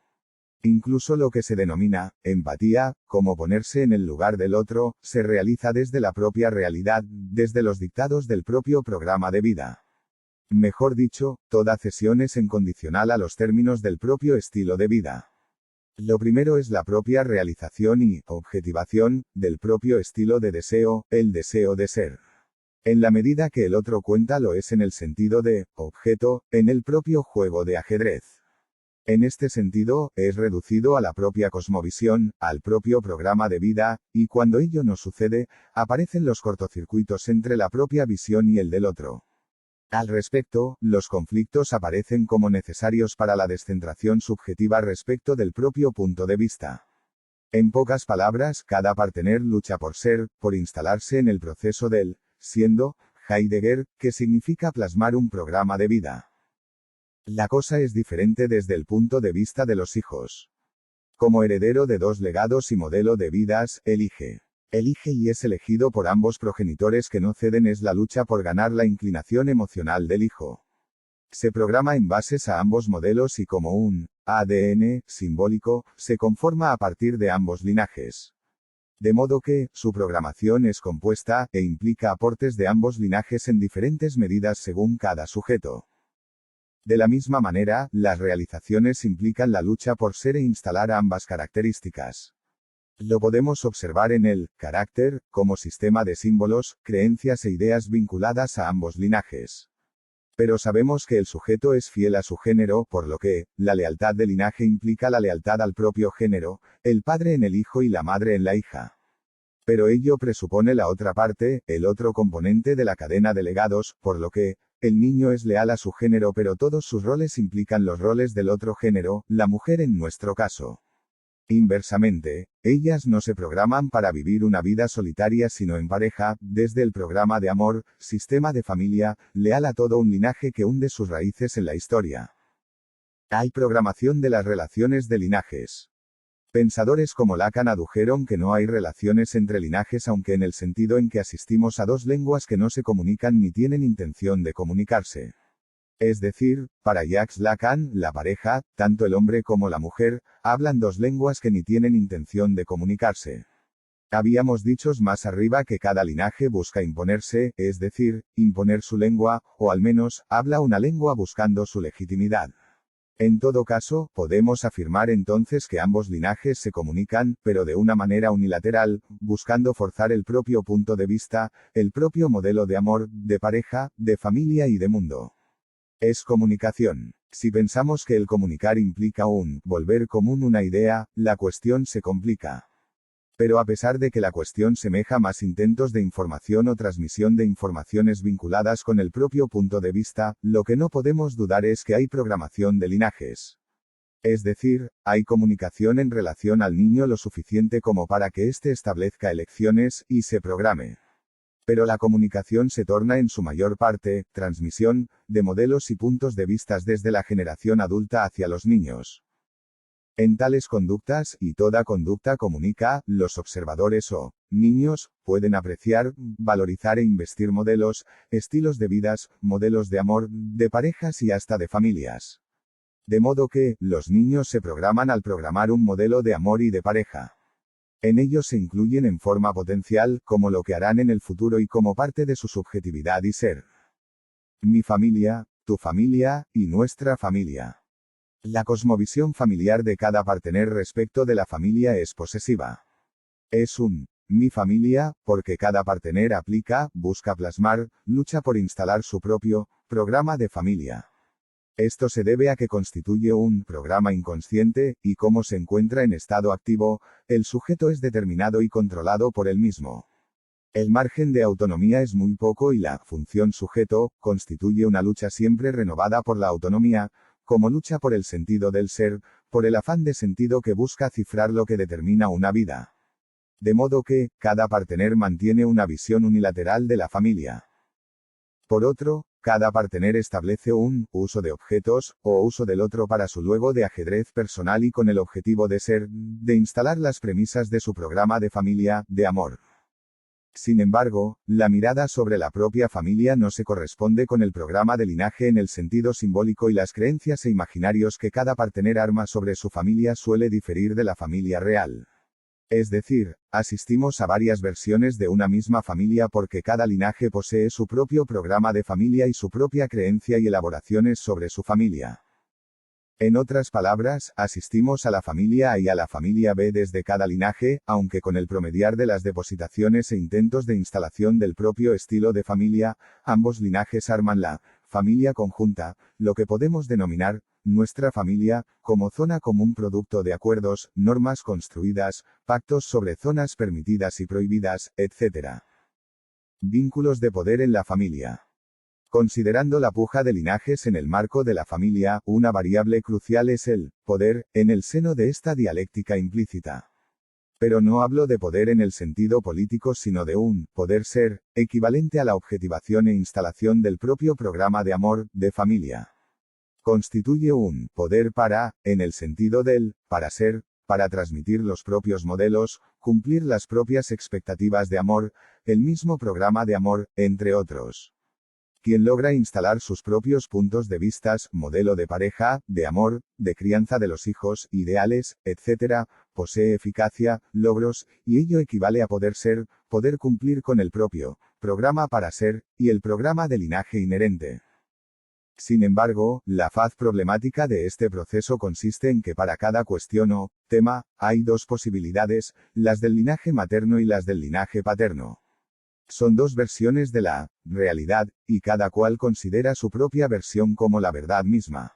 Speaker 1: Incluso lo que se denomina empatía, como ponerse en el lugar del otro, se realiza desde la propia realidad, desde los dictados del propio programa de vida. Mejor dicho, toda cesión es incondicional a los términos del propio estilo de vida. Lo primero es la propia realización y objetivación del propio estilo de deseo, el deseo de ser. En la medida que el otro cuenta lo es en el sentido de objeto, en el propio juego de ajedrez. En este sentido, es reducido a la propia cosmovisión, al propio programa de vida, y cuando ello no sucede, aparecen los cortocircuitos entre la propia visión y el del otro. Al respecto, los conflictos aparecen como necesarios para la descentración subjetiva respecto del propio punto de vista. En pocas palabras, cada partener lucha por ser, por instalarse en el proceso del siendo, Heidegger, que significa plasmar un programa de vida. La cosa es diferente desde el punto de vista de los hijos. Como heredero de dos legados y modelo de vidas, elige y es elegido por ambos progenitores que no ceden es la lucha por ganar la inclinación emocional del hijo. Se programa en bases a ambos modelos y como un ADN simbólico, se conforma a partir de ambos linajes. De modo que, su programación es compuesta, e implica aportes de ambos linajes en diferentes medidas según cada sujeto. De la misma manera, las realizaciones implican la lucha por ser e instalar ambas características. Lo podemos observar en el carácter, como sistema de símbolos, creencias e ideas vinculadas a ambos linajes. Pero sabemos que el sujeto es fiel a su género, por lo que, la lealtad de linaje implica la lealtad al propio género, el padre en el hijo y la madre en la hija. Pero ello presupone la otra parte, el otro componente de la cadena de legados, por lo que, el niño es leal a su género pero todos sus roles implican los roles del otro género, la mujer en nuestro caso. Inversamente, ellas no se programan para vivir una vida solitaria sino en pareja, desde el programa de amor, sistema de familia, leal a todo un linaje que hunde sus raíces en la historia. Hay programación de las relaciones de linajes. Pensadores como Lacan adujeron que no hay relaciones entre linajes aunque en el sentido en que asistimos a dos lenguas que no se comunican ni tienen intención de comunicarse. Es decir, para Jacques Lacan, la pareja, tanto el hombre como la mujer, hablan dos lenguas que ni tienen intención de comunicarse. Habíamos dicho más arriba que cada linaje busca imponerse, es decir, imponer su lengua, o al menos, habla una lengua buscando su legitimidad. En todo caso, podemos afirmar entonces que ambos linajes se comunican, pero de una manera unilateral, buscando forzar el propio punto de vista, el propio modelo de amor, de pareja, de familia y de mundo. Es comunicación. Si pensamos que el comunicar implica volver común una idea, la cuestión se complica. Pero a pesar de que la cuestión semeja más intentos de información o transmisión de informaciones vinculadas con el propio punto de vista, lo que no podemos dudar es que hay programación de linajes. Es decir, hay comunicación en relación al niño lo suficiente como para que éste establezca elecciones, y se programe. Pero la comunicación se torna en su mayor parte, transmisión, de modelos y puntos de vista desde la generación adulta hacia los niños. En tales conductas, y toda conducta comunica, los observadores o niños pueden apreciar, valorizar e investir modelos, estilos de vidas, modelos de amor, de parejas y hasta de familias. De modo que, los niños se programan al programar un modelo de amor y de pareja. En ellos se incluyen en forma potencial, como lo que harán en el futuro y como parte de su subjetividad y ser. Mi familia, tu familia, y nuestra familia. La cosmovisión familiar de cada partener respecto de la familia es posesiva. Es mi familia, porque cada partener aplica, busca plasmar, lucha por instalar su propio programa de familia. Esto se debe a que constituye un programa inconsciente, y como se encuentra en estado activo, el sujeto es determinado y controlado por él mismo. El margen de autonomía es muy poco y la función sujeto constituye una lucha siempre renovada por la autonomía, como lucha por el sentido del ser, por el afán de sentido que busca cifrar lo que determina una vida. De modo que, cada partener mantiene una visión unilateral de la familia. Por otro, cada partener establece un uso de objetos, o uso del otro para su juego de ajedrez personal y con el objetivo de ser, de instalar las premisas de su programa de familia, de amor. Sin embargo, la mirada sobre la propia familia no se corresponde con el programa de linaje en el sentido simbólico y las creencias e imaginarios que cada partener arma sobre su familia suele diferir de la familia real. Es decir, asistimos a varias versiones de una misma familia porque cada linaje posee su propio programa de familia y su propia creencia y elaboraciones sobre su familia. En otras palabras, asistimos a la familia A y a la familia B desde cada linaje, aunque con el promediar de las depositaciones e intentos de instalación del propio estilo de familia, ambos linajes arman la familia conjunta, lo que podemos denominar nuestra familia, como zona común producto de acuerdos, normas construidas, pactos sobre zonas permitidas y prohibidas, etc. Vínculos de poder en la familia. Considerando la puja de linajes en el marco de la familia, una variable crucial es el poder, en el seno de esta dialéctica implícita. Pero no hablo de poder en el sentido político sino de un poder ser, equivalente a la objetivación e instalación del propio programa de amor, de familia. Constituye un poder para, en el sentido del para ser, para transmitir los propios modelos, cumplir las propias expectativas de amor, el mismo programa de amor, entre otros. Quien logra instalar sus propios puntos de vista, modelo de pareja, de amor, de crianza de los hijos, ideales, etc., posee eficacia, logros, y ello equivale a poder ser, poder cumplir con el propio programa para ser, y el programa de linaje inherente. Sin embargo, la faz problemática de este proceso consiste en que para cada cuestión o tema, hay dos posibilidades, las del linaje materno y las del linaje paterno. Son dos versiones de la realidad, y cada cual considera su propia versión como la verdad misma.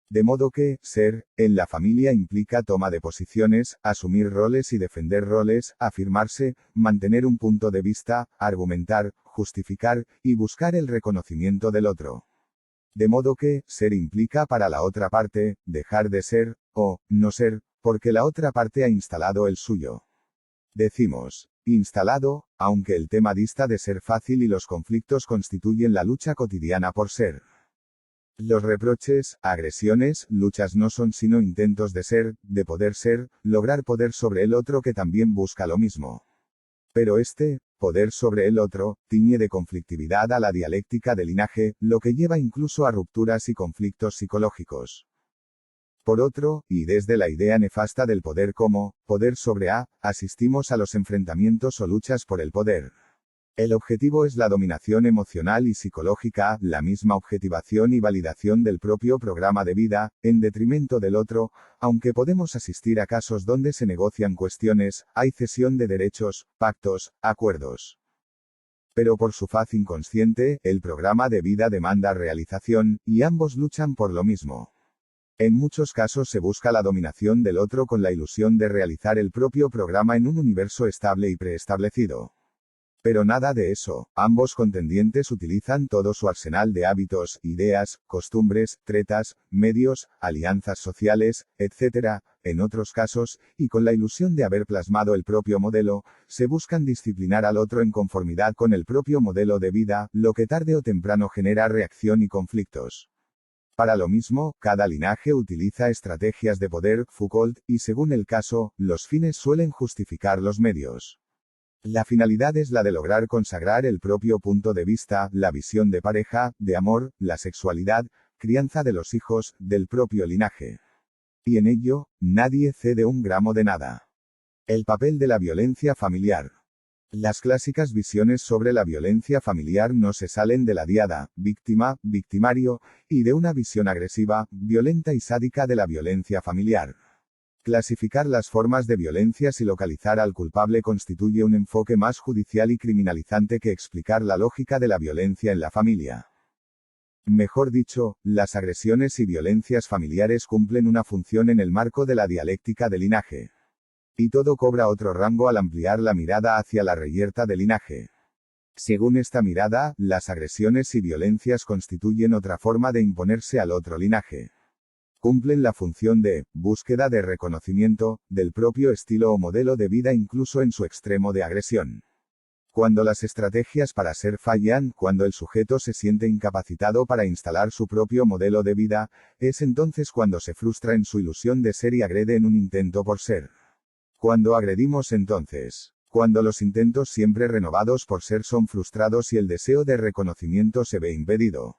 Speaker 1: De modo que, ser, en la familia implica toma de posiciones, asumir roles y defender roles, afirmarse, mantener un punto de vista, argumentar, justificar, y buscar el reconocimiento del otro. De modo que, ser implica para la otra parte, dejar de ser, o no ser, porque la otra parte ha instalado el suyo. Decimos, instalado, aunque el tema dista de ser fácil y los conflictos constituyen la lucha cotidiana por ser. Los reproches, agresiones, luchas no son sino intentos de ser, de poder ser, lograr poder sobre el otro que también busca lo mismo. Pero este poder sobre el otro tiñe de conflictividad a la dialéctica del linaje, lo que lleva incluso a rupturas y conflictos psicológicos. Por otro, y desde la idea nefasta del poder como poder sobre A, asistimos a los enfrentamientos o luchas por el poder. El objetivo es la dominación emocional y psicológica, la misma objetivación y validación del propio programa de vida, en detrimento del otro, aunque podemos asistir a casos donde se negocian cuestiones, hay cesión de derechos, pactos, acuerdos. Pero por su faz inconsciente, el programa de vida demanda realización, y ambos luchan por lo mismo. En muchos casos se busca la dominación del otro con la ilusión de realizar el propio programa en un universo estable y preestablecido. Pero nada de eso, ambos contendientes utilizan todo su arsenal de hábitos, ideas, costumbres, tretas, medios, alianzas sociales, etc., en otros casos, y con la ilusión de haber plasmado el propio modelo, se buscan disciplinar al otro en conformidad con el propio modelo de vida, lo que tarde o temprano genera reacción y conflictos. Para lo mismo, cada linaje utiliza estrategias de poder, Foucault, y según el caso, los fines suelen justificar los medios. La finalidad es la de lograr consagrar el propio punto de vista, la visión de pareja, de amor, la sexualidad, crianza de los hijos, del propio linaje. Y en ello, nadie cede un gramo de nada. El papel de la violencia familiar. Las clásicas visiones sobre la violencia familiar no se salen de la diada, víctima, victimario, y de una visión agresiva, violenta y sádica de la violencia familiar. Clasificar las formas de violencias y localizar al culpable constituye un enfoque más judicial y criminalizante que explicar la lógica de la violencia en la familia. Mejor dicho, las agresiones y violencias familiares cumplen una función en el marco de la dialéctica del linaje. Y todo cobra otro rango al ampliar la mirada hacia la reyerta del linaje. Según esta mirada, las agresiones y violencias constituyen otra forma de imponerse al otro linaje. Cumplen la función de búsqueda de reconocimiento del propio estilo o modelo de vida incluso en su extremo de agresión. Cuando las estrategias para ser fallan, cuando el sujeto se siente incapacitado para instalar su propio modelo de vida, es entonces cuando se frustra en su ilusión de ser y agrede en un intento por ser. Cuando agredimos entonces. Cuando los intentos siempre renovados por ser son frustrados y el deseo de reconocimiento se ve impedido.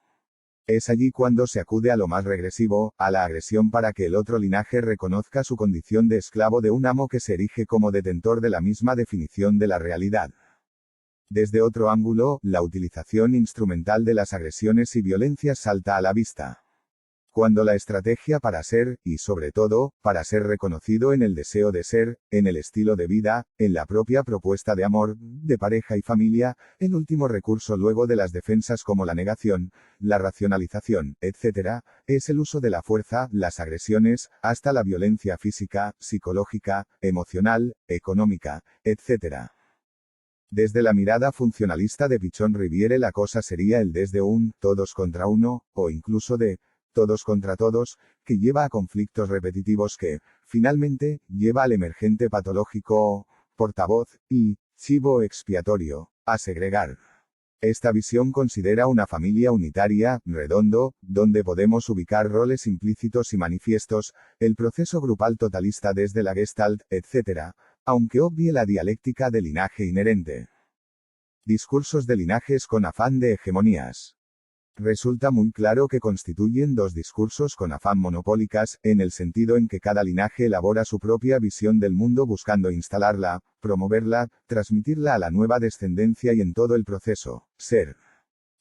Speaker 1: Es allí cuando se acude a lo más regresivo, a la agresión para que el otro linaje reconozca su condición de esclavo de un amo que se erige como detentor de la misma definición de la realidad. Desde otro ángulo, la utilización instrumental de las agresiones y violencias salta a la vista. Cuando la estrategia para ser, y sobre todo, para ser reconocido en el deseo de ser, en el estilo de vida, en la propia propuesta de amor, de pareja y familia, el último recurso luego de las defensas como la negación, la racionalización, etc., es el uso de la fuerza, las agresiones, hasta la violencia física, psicológica, emocional, económica, etc. Desde la mirada funcionalista de Pichon Riviere la cosa sería el desde un, todos contra uno, o incluso de, todos contra todos, que lleva a conflictos repetitivos que, finalmente, lleva al emergente patológico, portavoz, y, chivo expiatorio, a segregar. Esta visión considera una familia unitaria, redondo, donde podemos ubicar roles implícitos y manifiestos, el proceso grupal totalista desde la Gestalt, etc., aunque obvie la dialéctica del linaje inherente. Discursos de linajes con afán de hegemonías. Resulta muy claro que constituyen dos discursos con afán monopólicas, en el sentido en que cada linaje elabora su propia visión del mundo buscando instalarla, promoverla, transmitirla a la nueva descendencia y en todo el proceso, ser.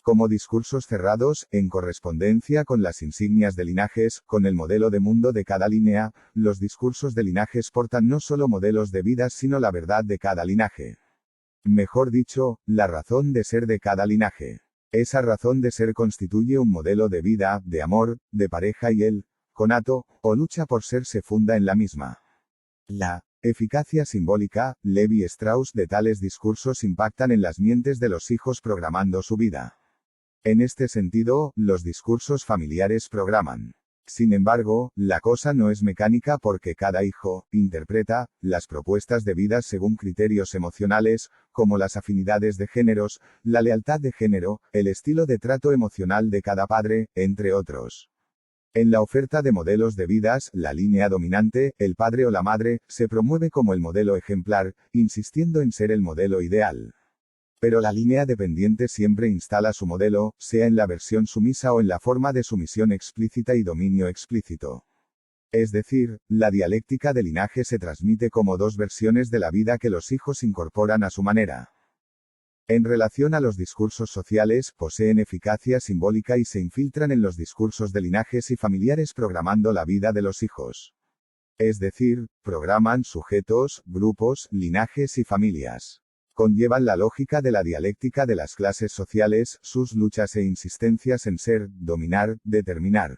Speaker 1: Como discursos cerrados, en correspondencia con las insignias de linajes, con el modelo de mundo de cada línea, los discursos de linajes portan no solo modelos de vida sino la verdad de cada linaje. Mejor dicho, la razón de ser de cada linaje. Esa razón de ser constituye un modelo de vida, de amor, de pareja y el conato, o lucha por ser se funda en la misma. La eficacia simbólica, Levi Strauss de tales discursos impactan en las mentes de los hijos programando su vida. En este sentido, los discursos familiares programan. Sin embargo, la cosa no es mecánica porque cada hijo interpreta las propuestas de vida según criterios emocionales, como las afinidades de géneros, la lealtad de género, el estilo de trato emocional de cada padre, entre otros. En la oferta de modelos de vidas, la línea dominante, el padre o la madre, se promueve como el modelo ejemplar, insistiendo en ser el modelo ideal. Pero la línea dependiente siempre instala su modelo, sea en la versión sumisa o en la forma de sumisión explícita y dominio explícito. Es decir, la dialéctica de linaje se transmite como dos versiones de la vida que los hijos incorporan a su manera. En relación a los discursos sociales, poseen eficacia simbólica y se infiltran en los discursos de linajes y familiares programando la vida de los hijos. Es decir, programan sujetos, grupos, linajes y familias. Conllevan la lógica de la dialéctica de las clases sociales, sus luchas e insistencias en ser, dominar, determinar.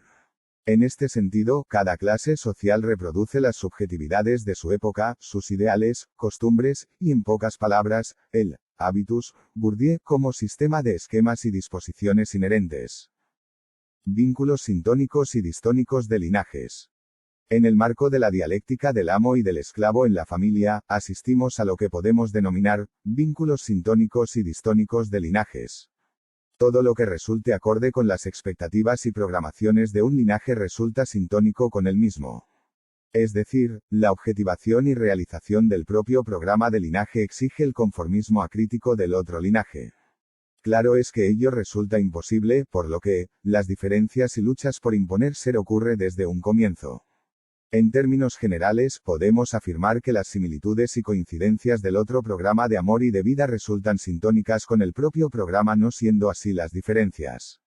Speaker 1: En este sentido, cada clase social reproduce las subjetividades de su época, sus ideales, costumbres, y en pocas palabras, el habitus, Bourdieu, como sistema de esquemas y disposiciones inherentes. Vínculos sintónicos y distónicos de linajes. En el marco de la dialéctica del amo y del esclavo en la familia, asistimos a lo que podemos denominar vínculos sintónicos y distónicos de linajes. Todo lo que resulte acorde con las expectativas y programaciones de un linaje resulta sintónico con el mismo. Es decir, la objetivación y realización del propio programa de linaje exige el conformismo acrítico del otro linaje. Claro es que ello resulta imposible, por lo que, las diferencias y luchas por imponer ser ocurre desde un comienzo. En términos generales, podemos afirmar que las similitudes y coincidencias del otro programa de amor y de vida resultan sintónicas con el propio programa, no siendo así las diferencias.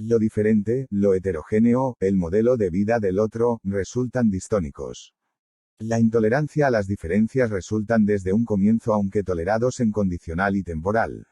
Speaker 1: Lo diferente, lo heterogéneo, el modelo de vida del otro, resultan distónicos. La intolerancia a las diferencias resultan desde un comienzo aunque tolerados en condicional y temporal.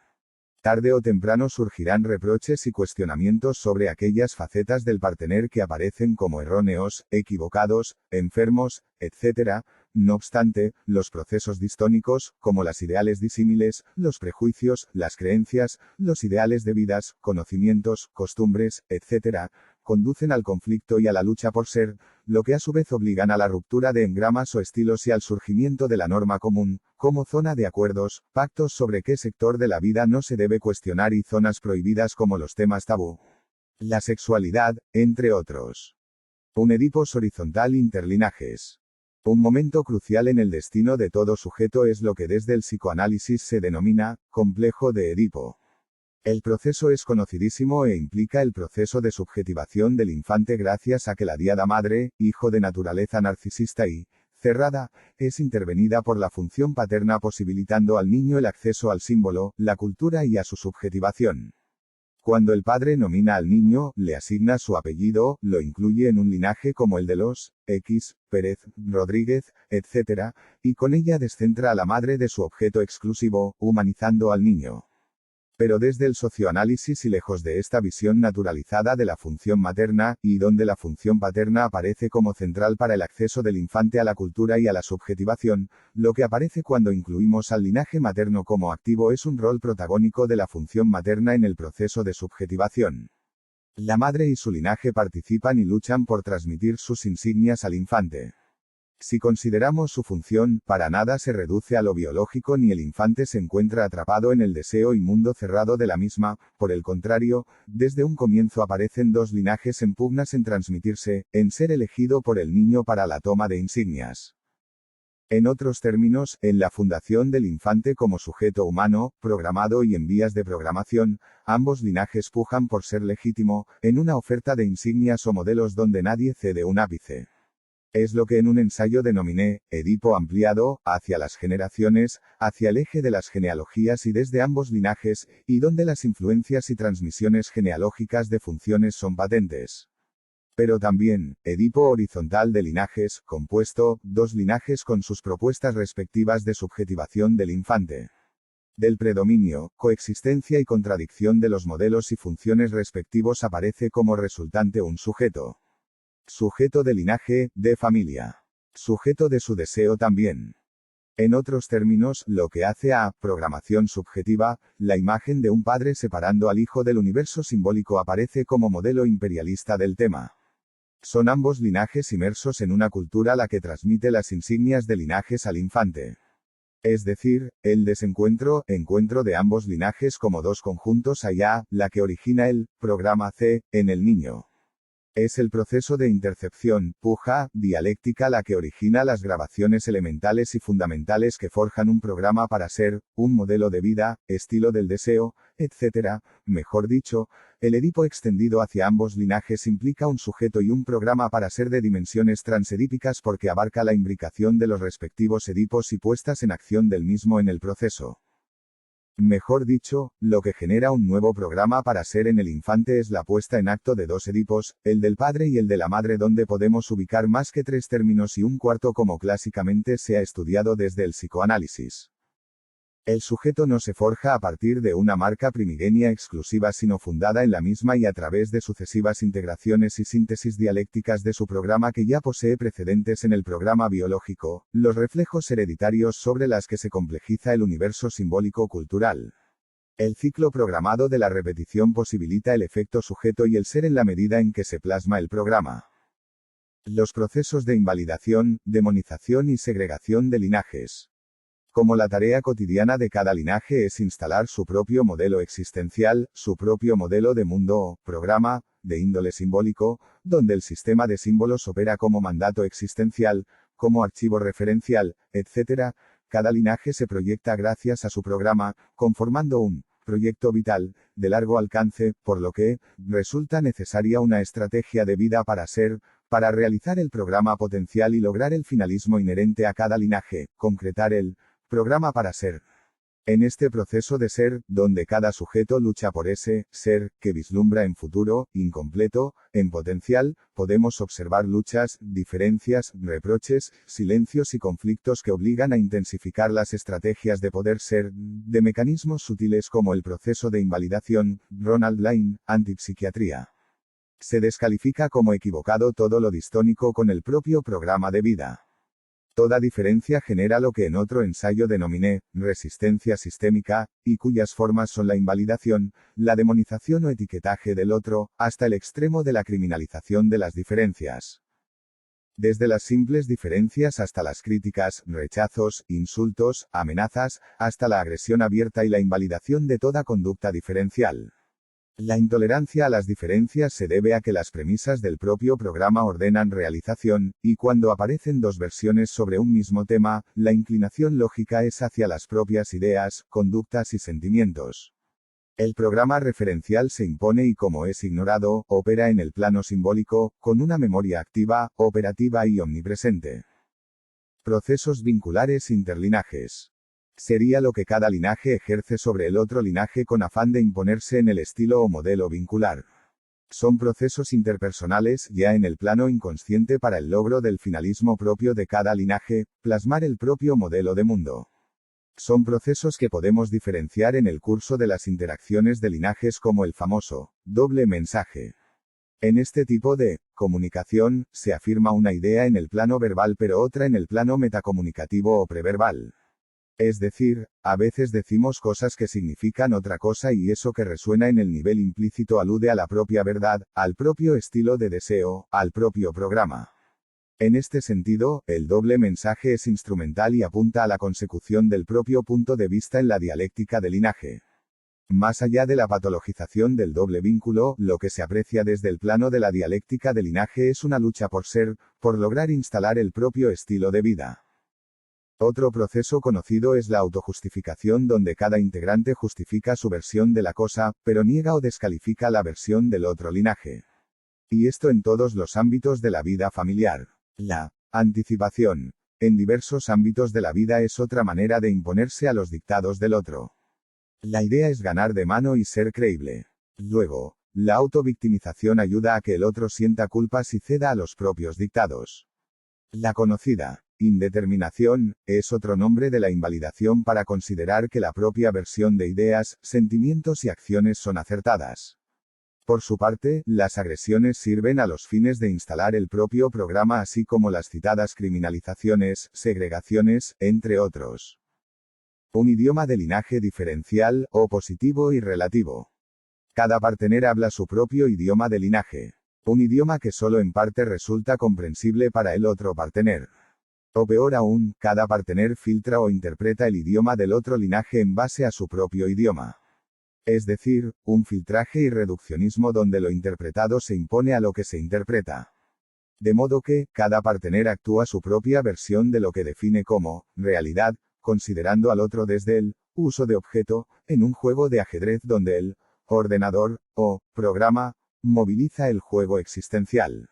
Speaker 1: Tarde o temprano surgirán reproches y cuestionamientos sobre aquellas facetas del partener que aparecen como erróneos, equivocados, enfermos, etc. No obstante, los procesos distónicos, como las ideales disímiles, los prejuicios, las creencias, los ideales de vidas, conocimientos, costumbres, etc., conducen al conflicto y a la lucha por ser, lo que a su vez obligan a la ruptura de engramas o estilos y al surgimiento de la norma común, como zona de acuerdos, pactos sobre qué sector de la vida no se debe cuestionar y zonas prohibidas como los temas tabú. La sexualidad, entre otros. Un Edipos horizontal interlinajes. Un momento crucial en el destino de todo sujeto es lo que desde el psicoanálisis se denomina complejo de Edipo. El proceso es conocidísimo e implica el proceso de subjetivación del infante gracias a que la diada madre, hijo de naturaleza narcisista y cerrada, es intervenida por la función paterna posibilitando al niño el acceso al símbolo, la cultura y a su subjetivación. Cuando el padre nomina al niño, le asigna su apellido, lo incluye en un linaje como el de los X, Pérez, Rodríguez, etc., y con ella descentra a la madre de su objeto exclusivo, humanizando al niño. Pero desde el socioanálisis y lejos de esta visión naturalizada de la función materna, y donde la función paterna aparece como central para el acceso del infante a la cultura y a la subjetivación, lo que aparece cuando incluimos al linaje materno como activo es un rol protagónico de la función materna en el proceso de subjetivación. La madre y su linaje participan y luchan por transmitir sus insignias al infante. Si consideramos su función, para nada se reduce a lo biológico ni el infante se encuentra atrapado en el deseo y mundo cerrado de la misma, por el contrario, desde un comienzo aparecen dos linajes en pugnas en transmitirse, en ser elegido por el niño para la toma de insignias. En otros términos, en la fundación del infante como sujeto humano, programado y en vías de programación, ambos linajes pujan por ser legítimo, en una oferta de insignias o modelos donde nadie cede un ápice. Es lo que en un ensayo denominé, Edipo ampliado, hacia las generaciones, hacia el eje de las genealogías y desde ambos linajes, y donde las influencias y transmisiones genealógicas de funciones son patentes. Pero también, Edipo horizontal de linajes, compuesto, dos linajes con sus propuestas respectivas de subjetivación del infante. Del predominio, coexistencia y contradicción de los modelos y funciones respectivos aparece como resultante un sujeto. Sujeto de linaje, de familia. Sujeto de su deseo también. En otros términos, lo que hace a programación subjetiva, la imagen de un padre separando al hijo del universo simbólico aparece como modelo imperialista del tema. Son ambos linajes inmersos en una cultura la que transmite las insignias de linajes al infante. Es decir, el desencuentro, encuentro de ambos linajes como dos conjuntos allá, la que origina el programa C, en el niño. Es el proceso de intercepción, puja, dialéctica la que origina las grabaciones elementales y fundamentales que forjan un programa para ser, un modelo de vida, estilo del deseo, etc. Mejor dicho, el Edipo extendido hacia ambos linajes implica un sujeto y un programa para ser de dimensiones transedípicas porque abarca la imbricación de los respectivos Edipos y puestas en acción del mismo en el proceso. Mejor dicho, lo que genera un nuevo programa para ser en el infante es la puesta en acto de dos Edipos, el del padre y el de la madre, donde podemos ubicar más que tres términos y un cuarto como clásicamente se ha estudiado desde el psicoanálisis. El sujeto no se forja a partir de una marca primigenia exclusiva sino fundada en la misma y a través de sucesivas integraciones y síntesis dialécticas de su programa que ya posee precedentes en el programa biológico, los reflejos hereditarios sobre las que se complejiza el universo simbólico cultural. El ciclo programado de la repetición posibilita el efecto sujeto y el ser en la medida en que se plasma el programa. Los procesos de invalidación, demonización y segregación de linajes. Como la tarea cotidiana de cada linaje es instalar su propio modelo existencial, su propio modelo de mundo o programa, de índole simbólico, donde el sistema de símbolos opera como mandato existencial, como archivo referencial, etc., cada linaje se proyecta gracias a su programa, conformando un proyecto vital, de largo alcance, por lo que resulta necesaria una estrategia de vida para realizar el programa potencial y lograr el finalismo inherente a cada linaje, concretar el programa para ser. En este proceso de ser, donde cada sujeto lucha por ese ser que vislumbra en futuro, incompleto, en potencial, podemos observar luchas, diferencias, reproches, silencios y conflictos que obligan a intensificar las estrategias de poder ser, de mecanismos sutiles como el proceso de invalidación. Ronald Lane, Antipsiquiatría. Se descalifica como equivocado todo lo distónico con el propio programa de vida. Toda diferencia genera lo que en otro ensayo denominé resistencia sistémica, y cuyas formas son la invalidación, la demonización o etiquetaje del otro, hasta el extremo de la criminalización de las diferencias. Desde las simples diferencias hasta las críticas, rechazos, insultos, amenazas, hasta la agresión abierta y la invalidación de toda conducta diferencial. La intolerancia a las diferencias se debe a que las premisas del propio programa ordenan realización, y cuando aparecen dos versiones sobre un mismo tema, la inclinación lógica es hacia las propias ideas, conductas y sentimientos. El programa referencial se impone y como es ignorado, opera en el plano simbólico, con una memoria activa, operativa y omnipresente. Procesos vinculares interlinajes. Sería lo que cada linaje ejerce sobre el otro linaje con afán de imponerse en el estilo o modelo vincular. Son procesos interpersonales, ya en el plano inconsciente para el logro del finalismo propio de cada linaje, plasmar el propio modelo de mundo. Son procesos que podemos diferenciar en el curso de las interacciones de linajes como el famoso doble mensaje. En este tipo de comunicación, se afirma una idea en el plano verbal pero otra en el plano metacomunicativo o preverbal. Es decir, a veces decimos cosas que significan otra cosa y eso que resuena en el nivel implícito alude a la propia verdad, al propio estilo de deseo, al propio programa. En este sentido, el doble mensaje es instrumental y apunta a la consecución del propio punto de vista en la dialéctica del linaje. Más allá de la patologización del doble vínculo, lo que se aprecia desde el plano de la dialéctica del linaje es una lucha por ser, por lograr instalar el propio estilo de vida. Otro proceso conocido es la autojustificación donde cada integrante justifica su versión de la cosa, pero niega o descalifica la versión del otro linaje. Y esto en todos los ámbitos de la vida familiar. La anticipación. En diversos ámbitos de la vida es otra manera de imponerse a los dictados del otro. La idea es ganar de mano y ser creíble. Luego, la autovictimización ayuda a que el otro sienta culpas y ceda a los propios dictados. La conocida indeterminación es otro nombre de la invalidación para considerar que la propia versión de ideas, sentimientos y acciones son acertadas. Por su parte, las agresiones sirven a los fines de instalar el propio programa así como las citadas criminalizaciones, segregaciones, entre otros. Un idioma de linaje diferencial, o positivo y relativo. Cada partener habla su propio idioma de linaje. Un idioma que solo en parte resulta comprensible para el otro partener. O peor aún, cada partener filtra o interpreta el idioma del otro linaje en base a su propio idioma. Es decir, un filtraje y reduccionismo donde lo interpretado se impone a lo que se interpreta. De modo que, cada partener actúa su propia versión de lo que define como realidad, considerando al otro desde el uso de objeto, en un juego de ajedrez donde el ordenador, o programa, moviliza el juego existencial.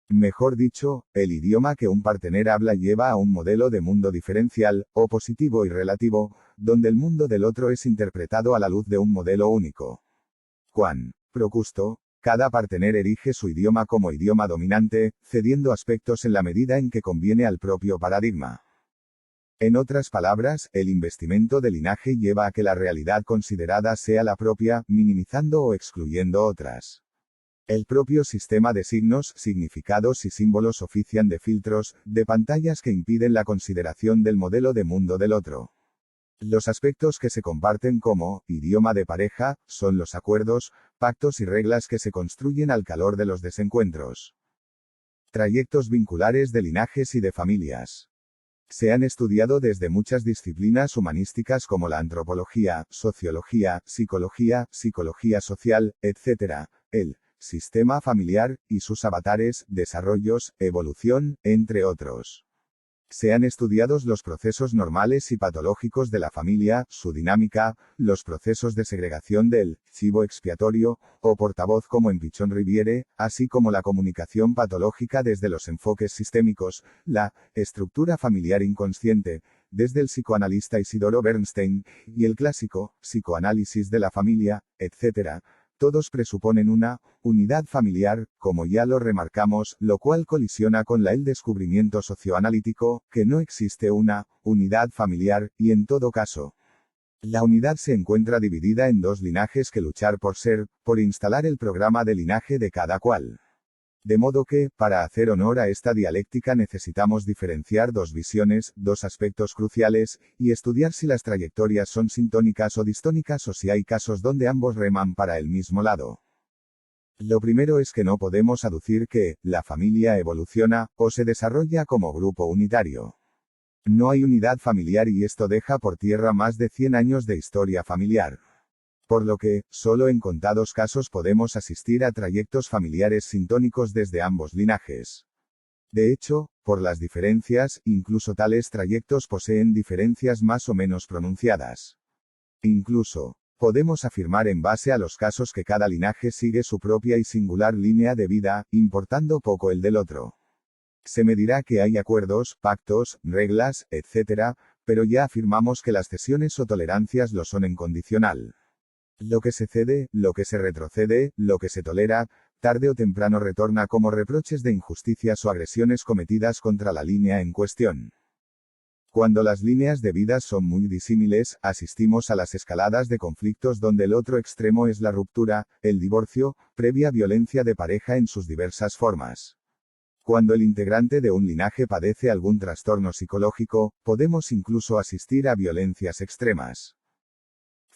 Speaker 1: Mejor dicho, el idioma que un partener habla lleva a un modelo de mundo diferencial, o positivo y relativo, donde el mundo del otro es interpretado a la luz de un modelo único. Juan Procusto, cada partener erige su idioma como idioma dominante, cediendo aspectos en la medida en que conviene al propio paradigma. En otras palabras, el investimento de linaje lleva a que la realidad considerada sea la propia, minimizando o excluyendo otras. El propio sistema de signos, significados y símbolos ofician de filtros, de pantallas que impiden la consideración del modelo de mundo del otro. Los aspectos que se comparten como idioma de pareja son los acuerdos, pactos y reglas que se construyen al calor de los desencuentros. Trayectos vinculares de linajes y de familias. Se han estudiado desde muchas disciplinas humanísticas como la antropología, sociología, psicología social, etc., el sistema familiar, y sus avatares, desarrollos, evolución, entre otros. Se han estudiado los procesos normales y patológicos de la familia, su dinámica, los procesos de segregación del chivo expiatorio, o portavoz como en Pichon Riviere, así como la comunicación patológica desde los enfoques sistémicos, la estructura familiar inconsciente, desde el psicoanalista Isidoro Bernstein, y el clásico psicoanálisis de la familia, etc. Todos presuponen una unidad familiar, como ya lo remarcamos, lo cual colisiona con el descubrimiento socioanalítico, que no existe una unidad familiar, y en todo caso, la unidad se encuentra dividida en dos linajes que luchar por ser, por instalar el programa de linaje de cada cual. De modo que, para hacer honor a esta dialéctica necesitamos diferenciar dos visiones, dos aspectos cruciales, y estudiar si las trayectorias son sintónicas o distónicas o si hay casos donde ambos reman para el mismo lado. Lo primero es que no podemos aducir que la familia evoluciona, o se desarrolla como grupo unitario. No hay unidad familiar y esto deja por tierra más de 100 años de historia familiar. Por lo que, solo en contados casos podemos asistir a trayectos familiares sintónicos desde ambos linajes. De hecho, por las diferencias, incluso tales trayectos poseen diferencias más o menos pronunciadas. Incluso, podemos afirmar en base a los casos que cada linaje sigue su propia y singular línea de vida, importando poco el del otro. Se me dirá que hay acuerdos, pactos, reglas, etc., pero ya afirmamos que las cesiones o tolerancias lo son en condicional. Lo que se cede, lo que se retrocede, lo que se tolera, tarde o temprano retorna como reproches de injusticias o agresiones cometidas contra la línea en cuestión. Cuando las líneas de vida son muy disímiles, asistimos a las escaladas de conflictos donde el otro extremo es la ruptura, el divorcio, previa violencia de pareja en sus diversas formas. Cuando el integrante de un linaje padece algún trastorno psicológico, podemos incluso asistir a violencias extremas.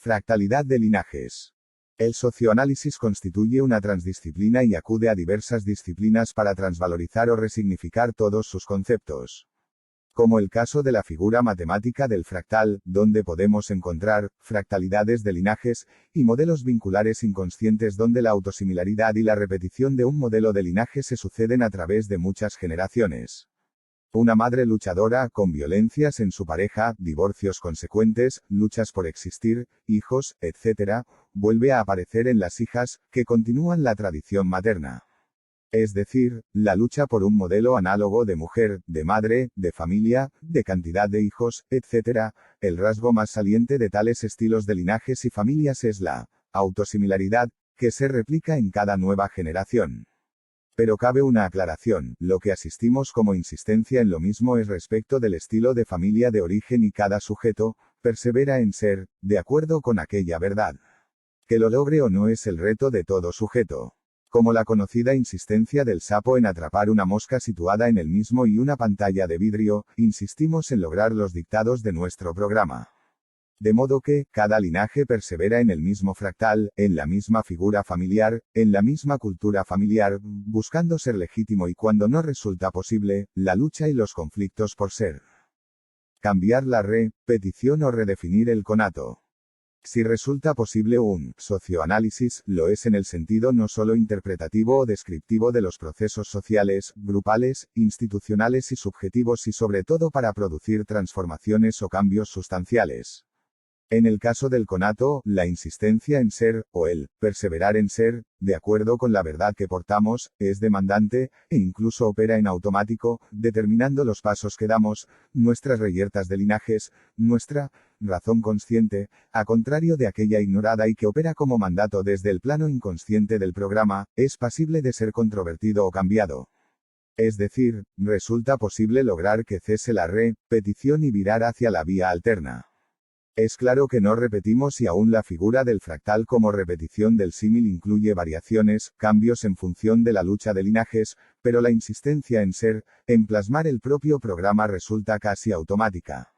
Speaker 1: Fractalidad de linajes. El socioanálisis constituye una transdisciplina y acude a diversas disciplinas para transvalorizar o resignificar todos sus conceptos. Como el caso de la figura matemática del fractal, donde podemos encontrar fractalidades de linajes, y modelos vinculares inconscientes donde la autosimilaridad y la repetición de un modelo de linaje se suceden a través de muchas generaciones. Una madre luchadora, con violencias en su pareja, divorcios consecuentes, luchas por existir, hijos, etc., vuelve a aparecer en las hijas, que continúan la tradición materna. Es decir, la lucha por un modelo análogo de mujer, de madre, de familia, de cantidad de hijos, etc., el rasgo más saliente de tales estilos de linajes y familias es la autosimilaridad, que se replica en cada nueva generación. Pero cabe una aclaración, lo que asistimos como insistencia en lo mismo es respecto del estilo de familia de origen y cada sujeto, persevera en ser, de acuerdo con aquella verdad. Que lo logre o no es el reto de todo sujeto. Como la conocida insistencia del sapo en atrapar una mosca situada en el mismo y una pantalla de vidrio, insistimos en lograr los dictados de nuestro programa. De modo que, cada linaje persevera en el mismo fractal, en la misma figura familiar, en la misma cultura familiar, buscando ser legítimo y cuando no resulta posible, la lucha y los conflictos por ser. Cambiar la repetición o redefinir el conato. Si resulta posible un socioanálisis, lo es en el sentido no solo interpretativo o descriptivo de los procesos sociales, grupales, institucionales y subjetivos y sobre todo para producir transformaciones o cambios sustanciales. En el caso del conato, la insistencia en ser, o el perseverar en ser, de acuerdo con la verdad que portamos, es demandante, e incluso opera en automático, determinando los pasos que damos, nuestras reyertas de linajes, nuestra razón consciente, a contrario de aquella ignorada y que opera como mandato desde el plano inconsciente del programa, es pasible de ser controvertido o cambiado. Es decir, resulta posible lograr que cese la repetición y virar hacia la vía alterna. Es claro que no repetimos y aún la figura del fractal como repetición del símil incluye variaciones, cambios en función de la lucha de linajes, pero la insistencia en ser, en plasmar el propio programa resulta casi automática.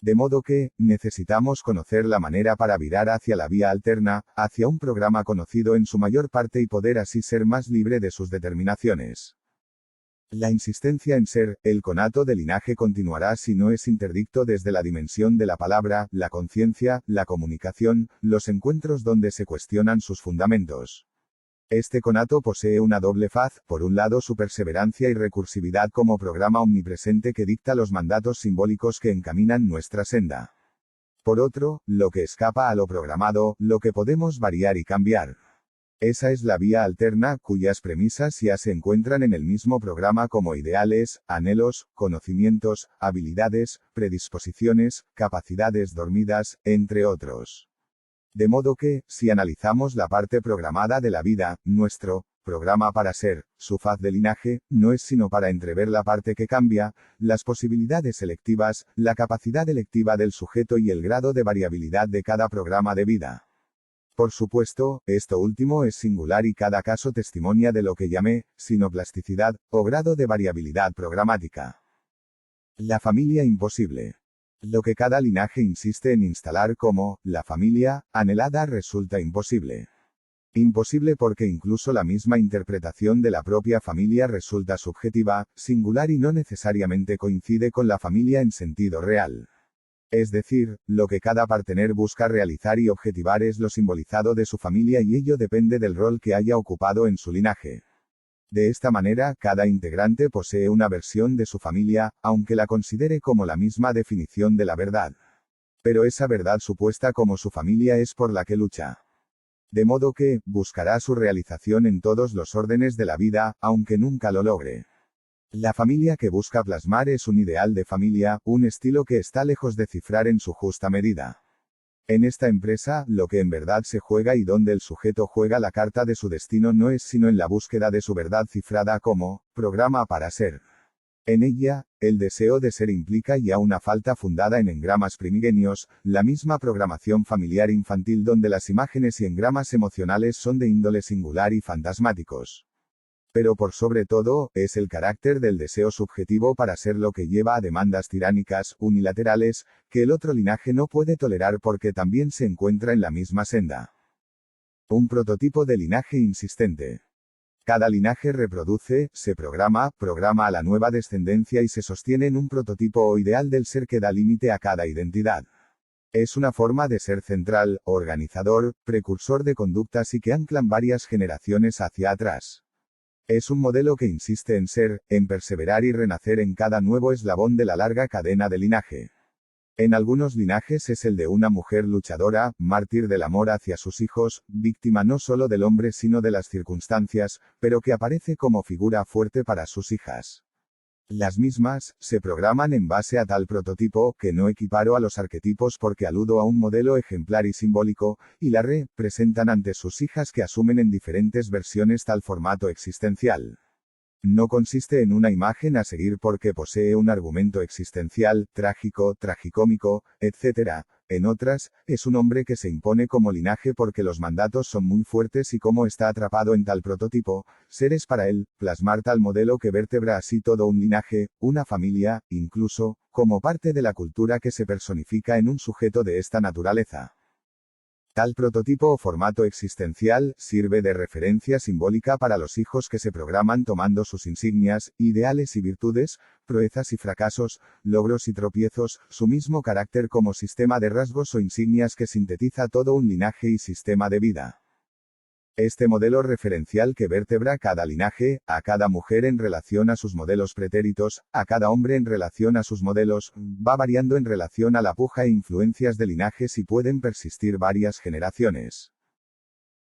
Speaker 1: De modo que, necesitamos conocer la manera para virar hacia la vía alterna, hacia un programa conocido en su mayor parte y poder así ser más libre de sus determinaciones. La insistencia en ser, el conato de linaje continuará si no es interdicto desde la dimensión de la palabra, la conciencia, la comunicación, los encuentros donde se cuestionan sus fundamentos. Este conato posee una doble faz, por un lado su perseverancia y recursividad como programa omnipresente que dicta los mandatos simbólicos que encaminan nuestra senda. Por otro, lo que escapa a lo programado, lo que podemos variar y cambiar. Esa es la vía alterna, cuyas premisas ya se encuentran en el mismo programa como ideales, anhelos, conocimientos, habilidades, predisposiciones, capacidades dormidas, entre otros. De modo que, si analizamos la parte programada de la vida, nuestro programa para ser, su faz de linaje, no es sino para entrever la parte que cambia, las posibilidades selectivas, la capacidad electiva del sujeto y el grado de variabilidad de cada programa de vida. Por supuesto, esto último es singular y cada caso testimonia de lo que llamé sinoplasticidad, o grado de variabilidad programática. La familia imposible. Lo que cada linaje insiste en instalar como la familia anhelada resulta imposible. Imposible porque incluso la misma interpretación de la propia familia resulta subjetiva, singular y no necesariamente coincide con la familia en sentido real. Es decir, lo que cada partener busca realizar y objetivar es lo simbolizado de su familia y ello depende del rol que haya ocupado en su linaje. De esta manera, cada integrante posee una versión de su familia, aunque la considere como la misma definición de la verdad. Pero esa verdad supuesta como su familia es por la que lucha. De modo que, buscará su realización en todos los órdenes de la vida, aunque nunca lo logre. La familia que busca plasmar es un ideal de familia, un estilo que está lejos de cifrar en su justa medida. En esta empresa, lo que en verdad se juega y donde el sujeto juega la carta de su destino no es sino en la búsqueda de su verdad cifrada como programa para ser. En ella, el deseo de ser implica ya una falta fundada en engramas primigenios, la misma programación familiar infantil donde las imágenes y engramas emocionales son de índole singular y fantasmáticos. Pero por sobre todo, es el carácter del deseo subjetivo para ser lo que lleva a demandas tiránicas, unilaterales, que el otro linaje no puede tolerar porque también se encuentra en la misma senda. Un prototipo de linaje insistente. Cada linaje reproduce, se programa a la nueva descendencia y se sostiene en un prototipo o ideal del ser que da límite a cada identidad. Es una forma de ser central, organizador, precursor de conductas y que anclan varias generaciones hacia atrás. Es un modelo que insiste en ser, en perseverar y renacer en cada nuevo eslabón de la larga cadena de linaje. En algunos linajes es el de una mujer luchadora, mártir del amor hacia sus hijos, víctima no solo del hombre sino de las circunstancias, pero que aparece como figura fuerte para sus hijas. Las mismas, se programan en base a tal prototipo, que no equiparo a los arquetipos porque aludo a un modelo ejemplar y simbólico, y la presentan ante sus hijas que asumen en diferentes versiones tal formato existencial. No consiste en una imagen a seguir porque posee un argumento existencial, trágico, tragicómico, etc. En otras, es un hombre que se impone como linaje porque los mandatos son muy fuertes y como está atrapado en tal prototipo, seres para él, plasmar tal modelo que vertebra así todo un linaje, una familia, incluso, como parte de la cultura que se personifica en un sujeto de esta naturaleza. Tal prototipo o formato existencial sirve de referencia simbólica para los hijos que se programan tomando sus insignias, ideales y virtudes, proezas y fracasos, logros y tropiezos, su mismo carácter como sistema de rasgos o insignias que sintetiza todo un linaje y sistema de vida. Este modelo referencial que vertebra cada linaje, a cada mujer en relación a sus modelos pretéritos, a cada hombre en relación a sus modelos, va variando en relación a la puja e influencias de linajes y pueden persistir varias generaciones.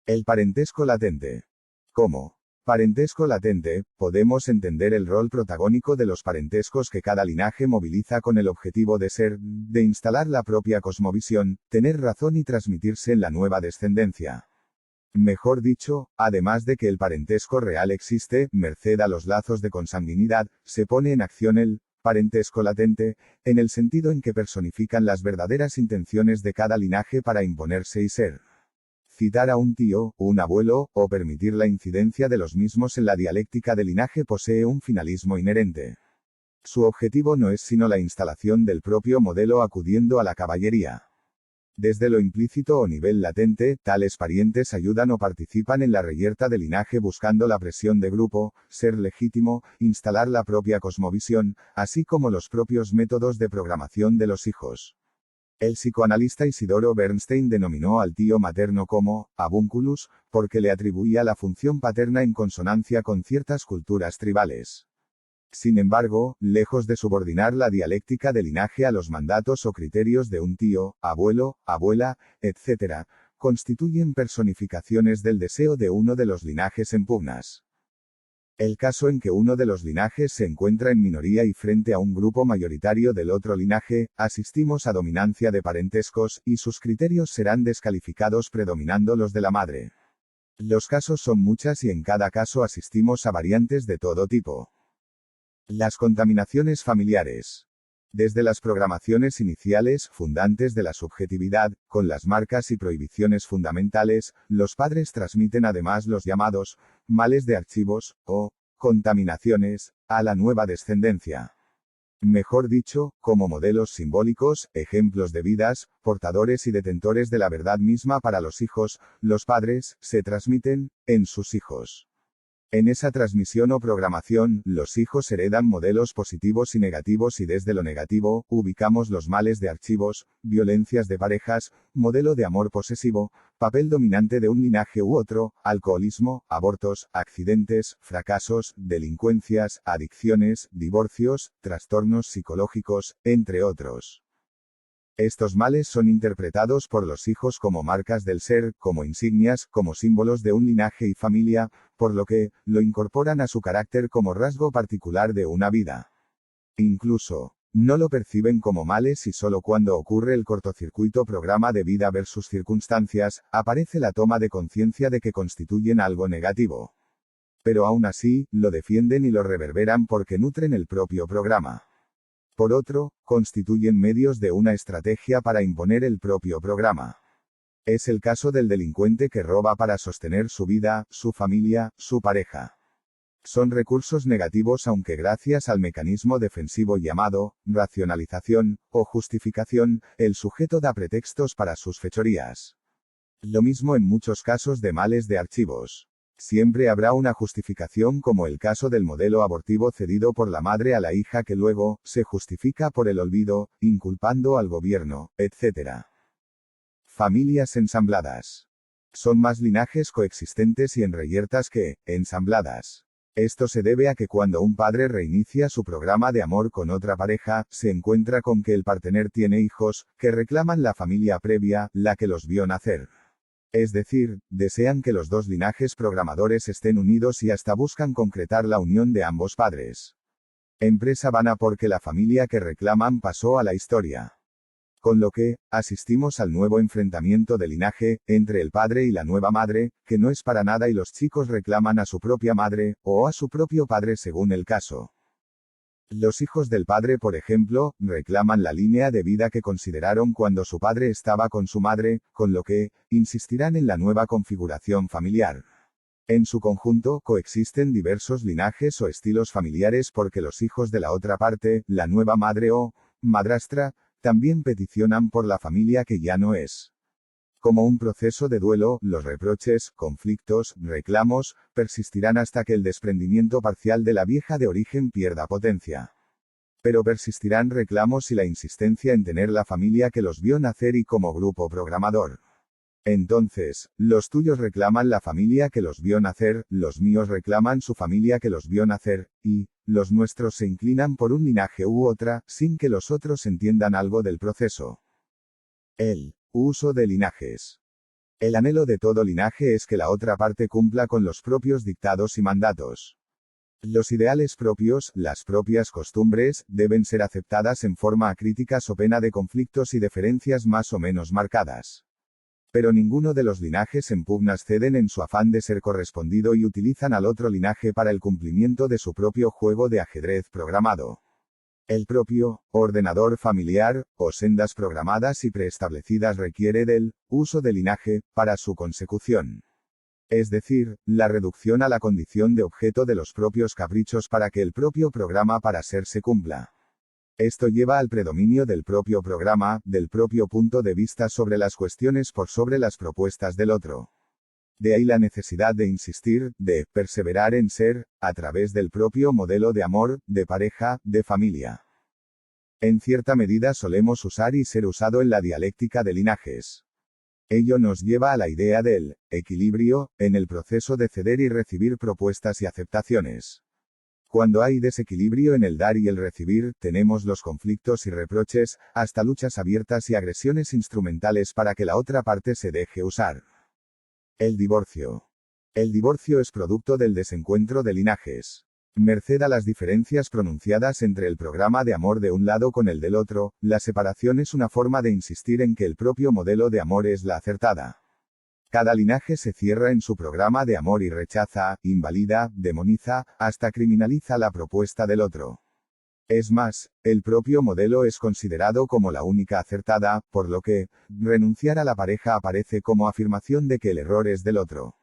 Speaker 1: El parentesco latente. Como parentesco latente, podemos entender el rol protagónico de los parentescos que cada linaje moviliza con el objetivo de ser, de instalar la propia cosmovisión, tener razón y transmitirse en la nueva descendencia. Mejor dicho, además de que el parentesco real existe, merced a los lazos de consanguinidad, se pone en acción el parentesco latente, en el sentido en que personifican las verdaderas intenciones de cada linaje para imponerse y ser. Citar a un tío, un abuelo, o permitir la incidencia de los mismos en la dialéctica del linaje posee un finalismo inherente. Su objetivo no es sino la instalación del propio modelo acudiendo a la caballería. Desde lo implícito o nivel latente, tales parientes ayudan o participan en la reyerta del linaje buscando la presión de grupo, ser legítimo, instalar la propia cosmovisión, así como los propios métodos de programación de los hijos. El psicoanalista Isidoro Bernstein denominó al tío materno como avunculus, porque le atribuía la función paterna en consonancia con ciertas culturas tribales. Sin embargo, lejos de subordinar la dialéctica del linaje a los mandatos o criterios de un tío, abuelo, abuela, etc., constituyen personificaciones del deseo de uno de los linajes en pugnas. El caso en que uno de los linajes se encuentra en minoría y frente a un grupo mayoritario del otro linaje, asistimos a dominancia de parentescos, y sus criterios serán descalificados predominando los de la madre. Los casos son muchas y en cada caso asistimos a variantes de todo tipo. Las contaminaciones familiares. Desde las programaciones iniciales, fundantes de la subjetividad, con las marcas y prohibiciones fundamentales, los padres transmiten además los llamados males de archivos, o contaminaciones, a la nueva descendencia. Mejor dicho, como modelos simbólicos, ejemplos de vidas, portadores y detentores de la verdad misma para los hijos, los padres se transmiten en sus hijos. En esa transmisión o programación, los hijos heredan modelos positivos y negativos y desde lo negativo, ubicamos los males de archivos, violencias de parejas, modelo de amor posesivo, papel dominante de un linaje u otro, alcoholismo, abortos, accidentes, fracasos, delincuencias, adicciones, divorcios, trastornos psicológicos, entre otros. Estos males son interpretados por los hijos como marcas del ser, como insignias, como símbolos de un linaje y familia, por lo que, lo incorporan a su carácter como rasgo particular de una vida. Incluso, no lo perciben como males y solo cuando ocurre el cortocircuito programa de vida versus circunstancias, aparece la toma de conciencia de que constituyen algo negativo. Pero aún así, lo defienden y lo reverberan porque nutren el propio programa. Por otro, constituyen medios de una estrategia para imponer el propio programa. Es el caso del delincuente que roba para sostener su vida, su familia, su pareja. Son recursos negativos aunque gracias al mecanismo defensivo llamado racionalización o justificación, el sujeto da pretextos para sus fechorías. Lo mismo en muchos casos de males de archivos. Siempre habrá una justificación como el caso del modelo abortivo cedido por la madre a la hija que luego, se justifica por el olvido, inculpando al gobierno, etc. Familias ensambladas. Son más linajes coexistentes y en reyertas que, ensambladas. Esto se debe a que cuando un padre reinicia su programa de amor con otra pareja, se encuentra con que el partener tiene hijos, que reclaman la familia previa, la que los vio nacer. Es decir, desean que los dos linajes programadores estén unidos y hasta buscan concretar la unión de ambos padres. Empresa vana porque la familia que reclaman pasó a la historia. Con lo que, asistimos al nuevo enfrentamiento de linaje, entre el padre y la nueva madre, que no es para nada y los chicos reclaman a su propia madre, o a su propio padre según el caso. Los hijos del padre, por ejemplo, reclaman la línea de vida que consideraron cuando su padre estaba con su madre, con lo que, insistirán en la nueva configuración familiar. En su conjunto, coexisten diversos linajes o estilos familiares porque los hijos de la otra parte, la nueva madre o madrastra, también peticionan por la familia que ya no es. Como un proceso de duelo, los reproches, conflictos, reclamos, persistirán hasta que el desprendimiento parcial de la vieja de origen pierda potencia. Pero persistirán reclamos y la insistencia en tener la familia que los vio nacer y como grupo programador. Entonces, los tuyos reclaman la familia que los vio nacer, los míos reclaman su familia que los vio nacer, y los nuestros se inclinan por un linaje u otra, sin que los otros entiendan algo del proceso. El uso de linajes. El anhelo de todo linaje es que la otra parte cumpla con los propios dictados y mandatos. Los ideales propios, las propias costumbres, deben ser aceptadas en forma acrítica so pena de conflictos y diferencias más o menos marcadas. Pero ninguno de los linajes en pugnas ceden en su afán de ser correspondido y utilizan al otro linaje para el cumplimiento de su propio juego de ajedrez programado. El propio ordenador familiar, o sendas programadas y preestablecidas requiere del uso de linaje, para su consecución. Es decir, la reducción a la condición de objeto de los propios caprichos para que el propio programa para ser se cumpla. Esto lleva al predominio del propio programa, del propio punto de vista sobre las cuestiones por sobre las propuestas del otro. De ahí la necesidad de insistir, de perseverar en ser, a través del propio modelo de amor, de pareja, de familia. En cierta medida solemos usar y ser usado en la dialéctica de linajes. Ello nos lleva a la idea del equilibrio, en el proceso de ceder y recibir propuestas y aceptaciones. Cuando hay desequilibrio en el dar y el recibir, tenemos los conflictos y reproches, hasta luchas abiertas y agresiones instrumentales para que la otra parte se deje usar. El divorcio. El divorcio es producto del desencuentro de linajes. Merced a las diferencias pronunciadas entre el programa de amor de un lado con el del otro, la separación es una forma de insistir en que el propio modelo de amor es la acertada. Cada linaje se cierra en su programa de amor y rechaza, invalida, demoniza, hasta criminaliza la propuesta del otro. Es más, el propio modelo es considerado como la única acertada, por lo que, renunciar a la pareja aparece como afirmación de que el error es del otro.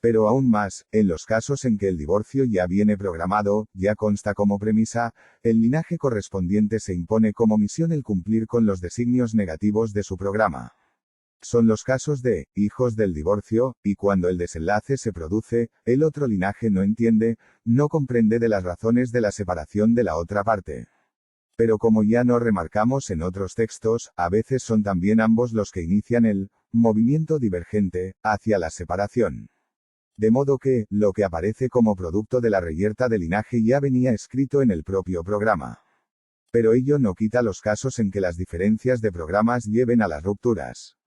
Speaker 1: Pero aún más, en los casos en que el divorcio ya viene programado, ya consta como premisa, el linaje correspondiente se impone como misión el cumplir con los designios negativos de su programa. Son los casos de hijos del divorcio, y cuando el desenlace se produce, el otro linaje no entiende, no comprende de las razones de la separación de la otra parte. Pero como ya no remarcamos en otros textos, a veces son también ambos los que inician el movimiento divergente hacia la separación. De modo que, lo que aparece como producto de la reyerta de linaje ya venía escrito en el propio programa. Pero ello no quita los casos en que las diferencias de programas lleven a las rupturas.